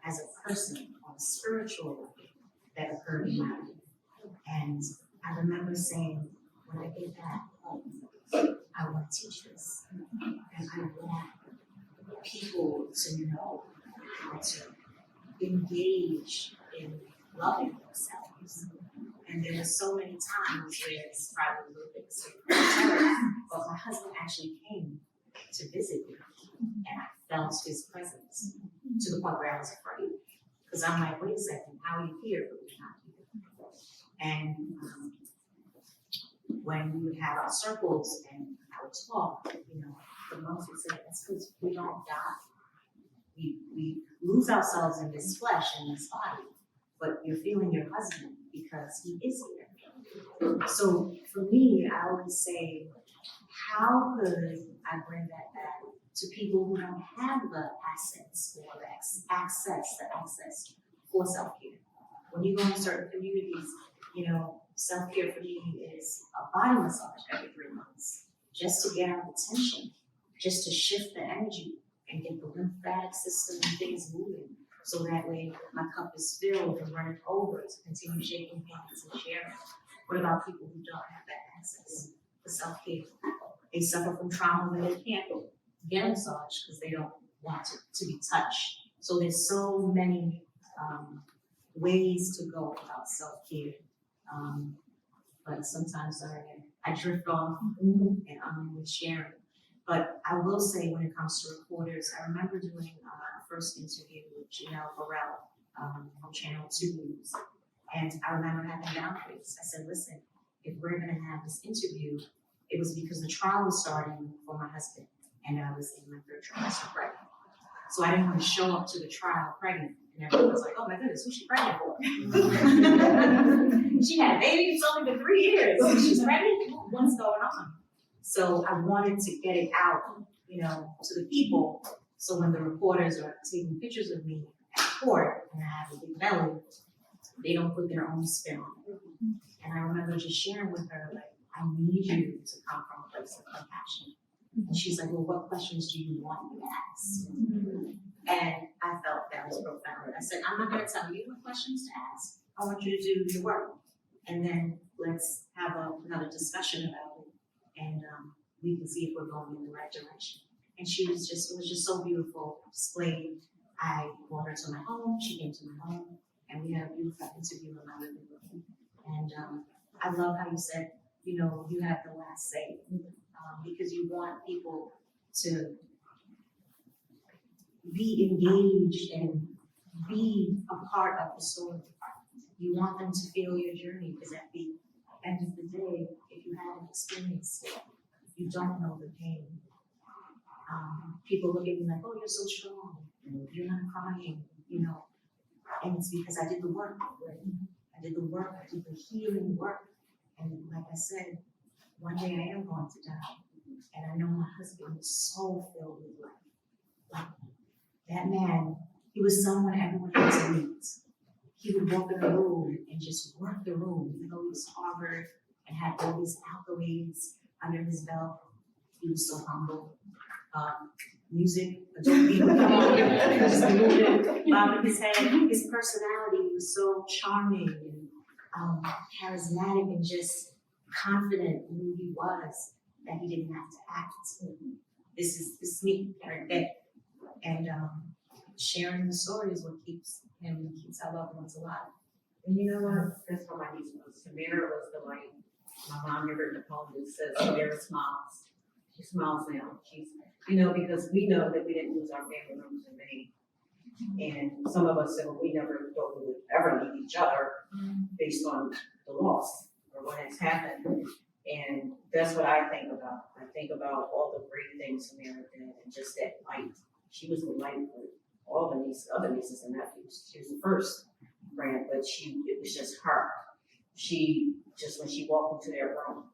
as a person, on a spiritual level, that occurred in my life. And I remember saying, when I get back home, I want to teach this. And I want people to know how to engage in loving themselves. And there were so many times where it's probably a little bit of but my husband actually came to visit me, and I felt his presence to the point where I was afraid. Because I'm like, wait a second, how are you here, but you're not here? And when we would have our circles and I would talk, you know, the monks would say, that's because we don't die. We lose ourselves in this flesh, in this body, but you're feeling your husband because he is here. So for me, I always say, how could I bring that back to people who don't have the assets or the access for self-care? When you go in certain communities, you know, self-care for me is a body massage every 3 months, just to get out the tension, just to shift the energy and get the lymphatic system and things moving. So that way my cup is filled and running over to continue shaking hands and sharing. What about people who don't have that access for self-care? They suffer from trauma that they can't get a massage because they don't want to be touched. So there's so many ways to go about self-care. But sometimes I drift off and I'm with sharing. But I will say when it comes to reporters, I remember doing a first interview with Janelle Burrell from Channel 2 News. And I remember having boundaries. I said, listen, if we're gonna have this interview, it was because the trial was starting for my husband and I was in my 3rd trimester pregnant. So I didn't want to show up to the trial pregnant. And everyone was like, oh my goodness, who's she pregnant for? She had a baby, it's only been 3 years. She's pregnant, what's going on? So I wanted to get it out, you know, to the people. So when the reporters are taking pictures of me at court and I have a big belly, they don't put their own spin on it. And I remember just sharing with her, like, I need you to come from a place of compassion. And she's like, well, what questions do you want me to ask? And I felt that was profound. I said, I'm not gonna tell you what questions to ask. I want you to do your work. And then let's have another discussion about it. And we can see if we're going in the right direction. And it was just so beautiful, displayed. I brought her to my home, she came to my home, and we had a beautiful interview in my living room. And I love how you said, you know, you have the last say, because you want people to be engaged and be a part of the story. You want them to feel your journey, because at the end of the day, if you haven't experienced it, you don't know the pain. People look at me like, oh, you're so strong, you're not crying, you know, and it's because I did the work, right? I did the work, I did the healing work, and like I said, one day I am going to die, and I know my husband is so filled with life. Like, that man, he was someone everyone had to meet. He would walk in the room and just work the room, even though he was Harvard and had all these accolades under his belt. He was so humble. Music, Adobe, just moving in his head. His personality was so charming and charismatic and just confident in who he was, that he didn't have to act. This is me right there. And sharing the story is what keeps him and keeps our loved ones alive. And you know what? That's what my niece was. Samira was the light. My mom never written a poem that says Samira smiles. She smiles now. She's, you know, because we know that we didn't lose our family members in vain. And some of us said, well, we never thought we would ever leave each other based on the loss or what has happened. And that's what I think about. I think about all the great things Samira did and just that light. She was the light for all the nieces, other nieces and nephews. She was the first grant, but it was just her. She just, when she walked into their room,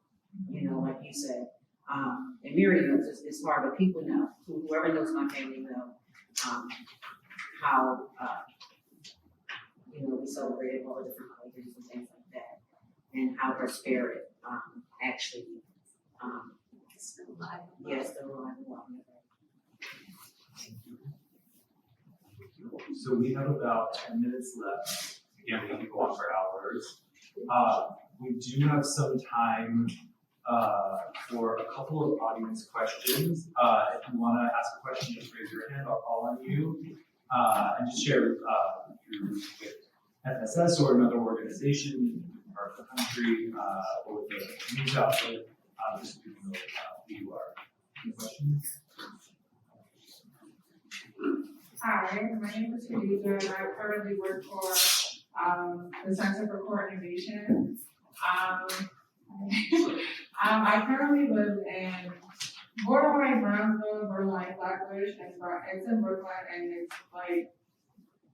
you know, like you said, and Miriam knows it's hard, but people know, whoever knows my family know, how, you know, we celebrated all the different holidays and things like that, and how her spirit actually, Still alive. yes, still alive and well. So we have about 10 minutes left. Again, we could go on for hours. We do have some time for a couple of audience questions. If you want to ask a question, just raise your hand. I'll call on you. And just share with FSS or another organization or the country or with the news outlet, just so people know who you are. Any questions? Hi, my name is Khadija, and I currently work for the Center for Coordination. I currently live in borderline Brownsville, borderline Flatbush, and it's in Brooklyn, and it's like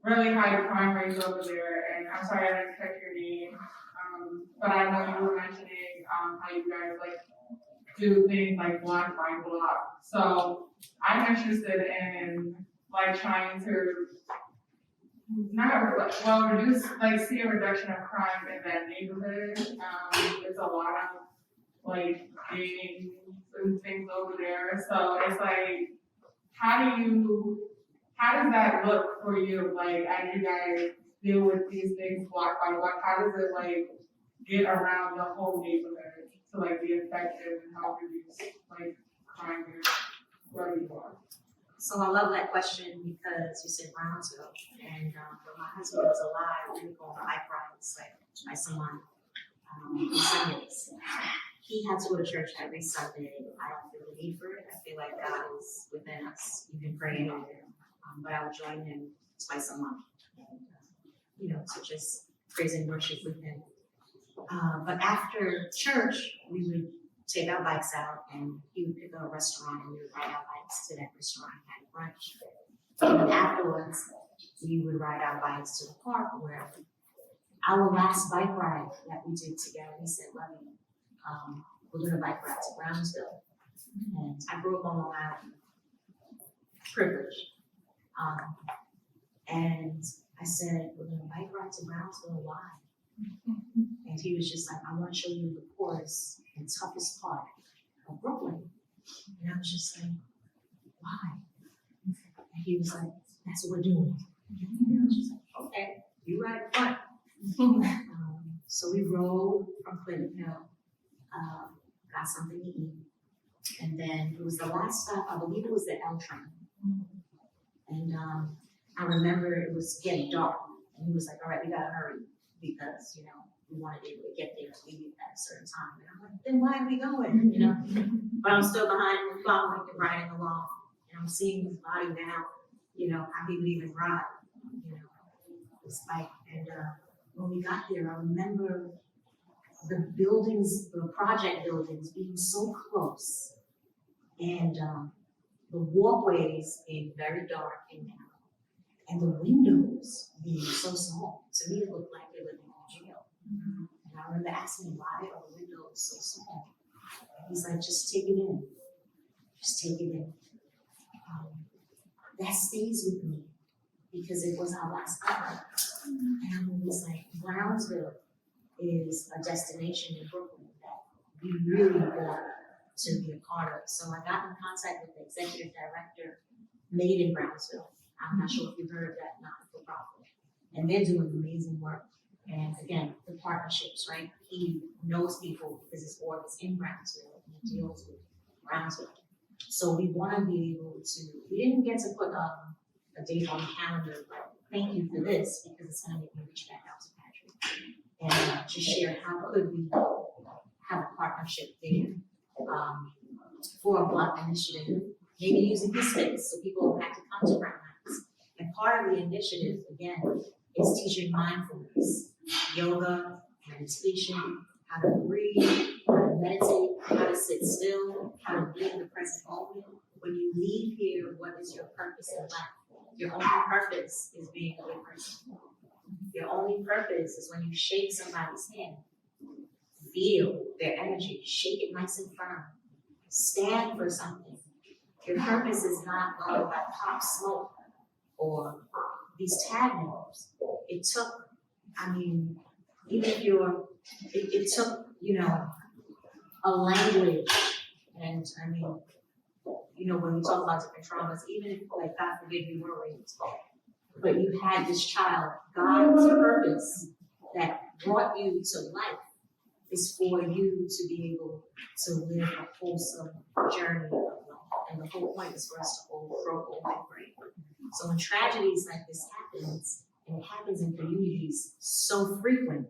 really high crime rates over there. And I'm sorry I didn't catch your name, but I know you were mentioning how you guys like do things like block by block. So I'm interested in like trying to reduce, like see a reduction of crime in that neighborhood. There's a lot of like gangs and things over there. So it's like, how does that look for you? Like, as you guys deal with these things block by block, how does it like get around the whole neighborhood to like be effective and help reduce like crime here where you are? So I love that question because you said Brownsville, and when my husband was alive, we would go on bike rides like twice a month on Sundays. He had to go to church every Sunday. I don't feel the need for it. I feel like God is within us. You can pray anywhere, but I would join him twice a month, and to just praise and worship with him. But after church, we would take our bikes out, and he would pick a restaurant, and we would ride our bikes to that restaurant and have brunch. And afterwards, we would ride our bikes to the park where our last bike ride that we did together, he said, Lovey, we're going to bike ride to Brownsville. And I grew up on Long Island, privileged. And I said, we're going to bike ride to Brownsville, why? And he was just like, I want to show you the poorest and toughest part of Brooklyn. And I was just like, why? And he was like, that's what we're doing. And I was just like, okay, you ride front. So we rode from Clinton Hill, got something to eat. And then it was the last stop, I believe it was the L train. And I remember it was getting dark. And he was like, all right, we gotta hurry because, we want to be able to get there to leave at a certain time. And I'm like, then why are we going, But I'm still behind him, following and riding along. And I'm seeing his body now, how he would even ride, this bike. And when we got there, I remember the buildings, the project buildings being so close. And the walkways being very dark and narrow. And the windows being so small. To me, it looked like they were in jail. And I remember asking him, why are the windows so small? And he's like, just take it in. Just take it in. That stays with me because it was our last hour. And I was like, Brownsville is a destination in Brooklyn that we really want to be a part of. So I got in contact with the executive director, Made in Brownsville. I'm not sure if you've heard of that not-for-profit. And they're doing amazing work. And again, the partnerships, right? He knows people because his org is in Brownsville and he deals with Brownsville. So we want to be able to, we didn't get to put a date on the calendar, but thank you for this because it's going to make me reach back out to Patrick and just share how could we have a partnership there for a block initiative, maybe using his space so people don't have to come to Brown House. And part of the initiative, again, is teaching mindfulness, yoga, meditation, how to breathe, how to meditate, how to sit still, how to be in the present moment. When you leave here, what is your purpose in life? Your only purpose is being a good person. Your only purpose is when you shake somebody's hand. Feel their energy, shake it nice and firm. Stand for something. Your purpose is not going by pop smoke or these tag names. It took, even if it took, a language. And when we talk about different traumas, even if, like, God forbid, you were raped, but you had this child, God's purpose that brought you to life is for you to be able to live a wholesome journey of life. And the whole point is for us to grow old and great. So when tragedies like this happens, and it happens in communities so frequent,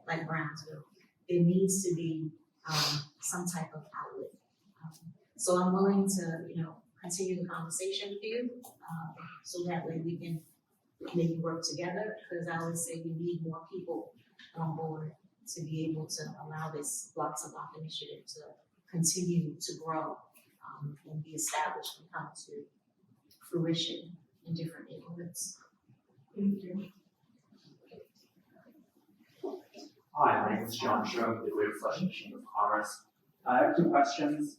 like Brownsville, there needs to be some type of outlet. So I'm willing to, continue the conversation with you, so that way we can maybe work together, because I always say we need more people on board to be able to allow this Block to Block initiative to continue to grow and be established and come to fruition in different neighborhoods. Thank you. Hi, my name is John Cho, the Greater Flushing Chamber of Commerce. I have two questions.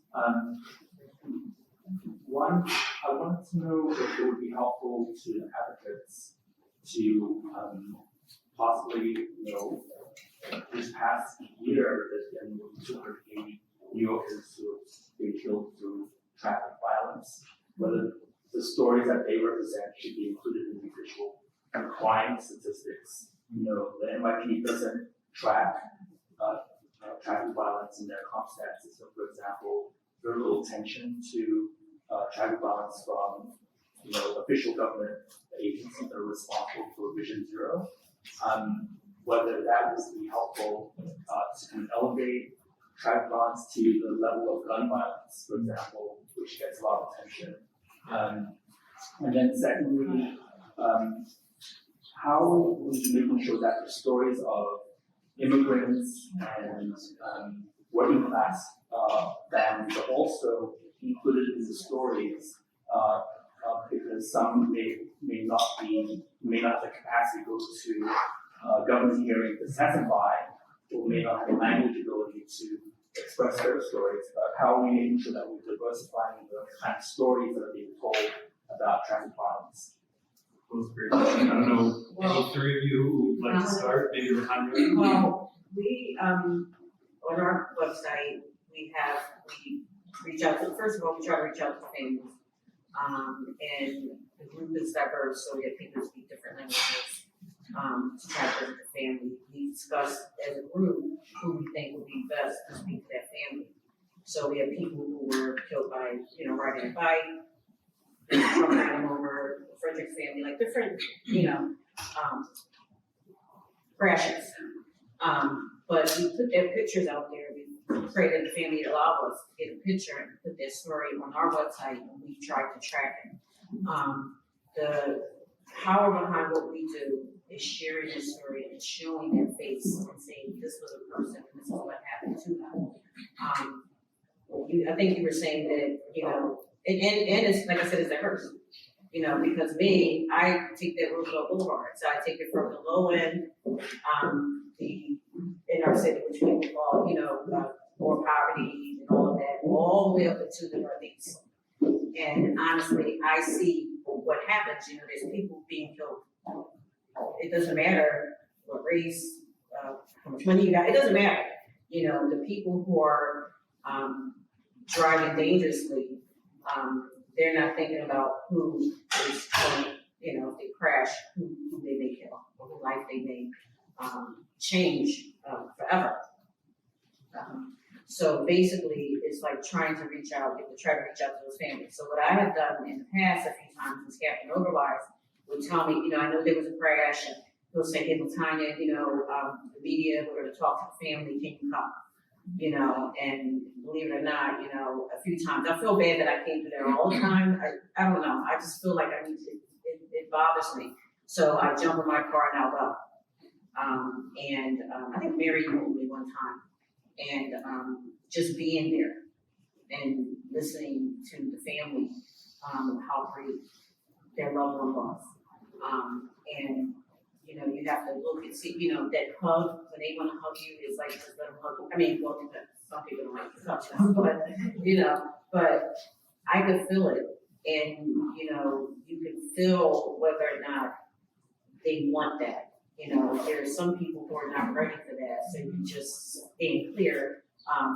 One, I wanted to know if it would be helpful to advocates to possibly, this past year, there's been 280 New Yorkers who have been killed through traffic violence. Whether the stories that they represent should be included in the official crime statistics. The NYPD doesn't track traffic violence in their comp stats. So, for example, very little attention to traffic violence from official government agencies that are responsible for Vision Zero. Whether that would be helpful to kind of elevate traffic violence to the level of gun violence, for example, which gets a lot of attention. And then secondly, how are we making sure that the stories of immigrants and working class families are also included in the stories, because some may not have the capacity to go to government hearing to testify, or may not have the language ability to express their stories. How are we making sure that we're diversifying the kind of stories that are being told about traffic violence? Those great questions. I don't know, any three of you would like to start? Maybe Alejandro? Well, we, on our website, we reach out to, first of all, we try to reach out to families. And the group is diverse, so we have people who speak different languages, to try to visit the family. We discuss as a group who we think would be best to speak to that family. So we have people who were killed by, riding a bike, from them over the Frederick family, like different, crashes. But we put their pictures out there. We created a family that allowed us to get a picture and put their story on our website, and we tried to track it. The power behind what we do is sharing their story and showing their face and saying this was a person and this is what happened to them. I think you were saying that, and it's, like I said, it's diverse. Because I take that Roosevelt Boulevard, so I take it from the low end, in our city, which people call, more poverty and all of that, all the way up into the Northeast. And honestly, I see what happens. There's people being killed. It doesn't matter what race, how much money you got. It doesn't matter. The people who are driving dangerously, they're not thinking about who is going, if they crash, who they may kill, or whose life they may change forever. So basically, it's like trying to reach out to those families. So what I have done in the past a few times is Captain Overwise would tell me, I know there was a crash, and he'll say, hey, Latanya, the media, we're gonna talk to the family, can you come? And believe it or not, a few times, I feel bad that I can't do that all the time. I don't know, I just feel like it bothers me. So I jump in my car and I'll go. I think Mary moved me one time, and just being there and listening to the family, how great their loved one was. And you have to look and see, that hug, when they want to hug you, it's like just let them hug you. I mean, well, some people don't like to touch them, but I could feel it. And, you can feel whether or not they want that. There are some people who are not ready for that, so you just stay clear,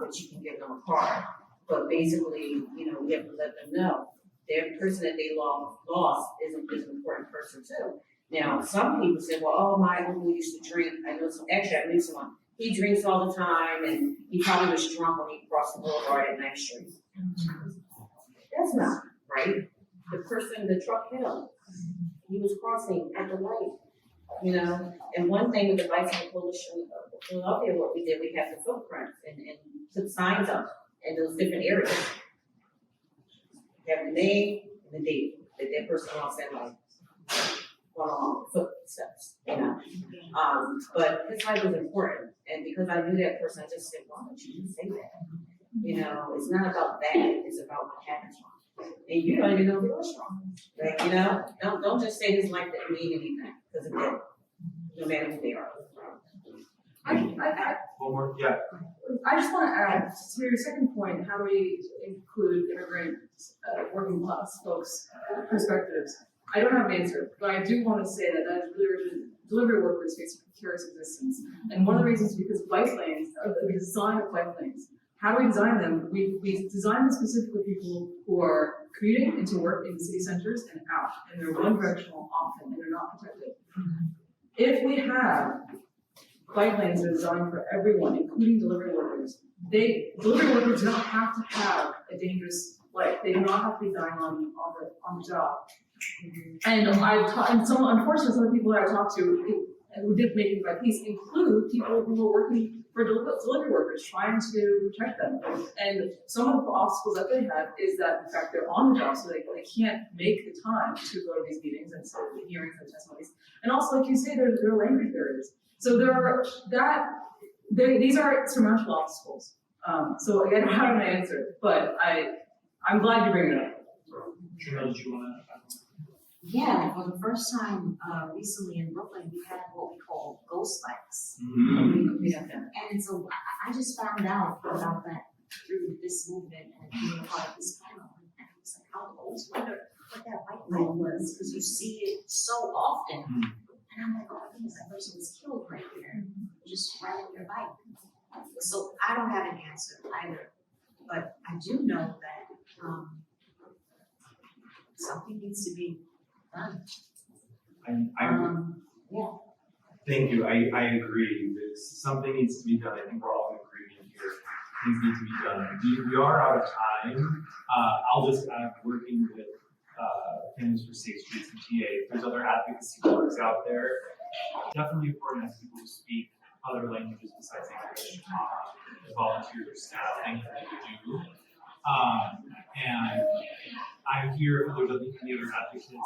but you can give them a card. But basically, we have to let them know their person that they lost is an important person too. Now, some people say, well, oh, my uncle used to drink. I knew someone, he drinks all the time, and he probably was drunk when he crossed the boulevard at 9th Street. That's not right. The person, the truck hit him. He was crossing at the light. And one thing with the Bicycle Coalition of Philadelphia, what we did, we had the footprints and put signs up in those different areas. Have the name and the date that person lost their life. along footsteps, you know? But his life was important, and because I knew that person, I just said, why don't you just say that? You know, it's not about that, it's about what happens wrong. And you don't even know if it was wrong. Like, you know, don't just say his life didn't mean anything, because it did, no matter who they are. One more, yeah. I just want to add to your second point, how do we include immigrant working class folks' perspectives? I don't have an answer, but I do want to say that delivery workers face a precarious existence. And one of the reasons is because bike lanes, the design of bike lanes, how do we design them? We design them specifically for people who are commuting into work in city centers and out, and they're one directional often, and they're not protected. If we have bike lanes that are designed for everyone, including delivery workers, delivery workers do not have to have a dangerous life. They do not have to be dying on the job. And unfortunately, some of the people that I talked to who did make it by peace include people who were working for delivery workers, trying to protect them. And some of the obstacles that they have is that, in fact, they're on the job, so they can't make the time to go to these meetings and so the hearings and testimonies. And also, like you say, there are language barriers. So these are insurmountable obstacles. So again, I don't have an answer, but I'm glad you bring it up. Chanel, did you want to? Yeah, for the first time recently in Brooklyn, we had what we call ghost bikes. And so I just found out about that through this movement and being part of this panel. And I was like, I always wondered what that bike lane was, because you see it so often. And I'm like, oh, I think that person was killed right here, just riding their bike. So I don't have an answer either, but I do know that something needs to be done. Yeah. Thank you. I agree. Something needs to be done. I think we're all in agreement here. Things need to be done. We are out of time. I'll just add, working with Families for Safe Streets and TA. If there's other advocacy works out there, definitely important as people who speak other languages besides English, volunteers or staff, things that they do. And I'm here if there's any other advocates who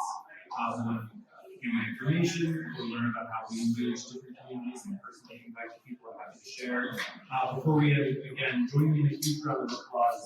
want to give me information or learn about how we engage different communities and personally impact people. I'm happy to share. Before we end, again, join me in a huge round of applause.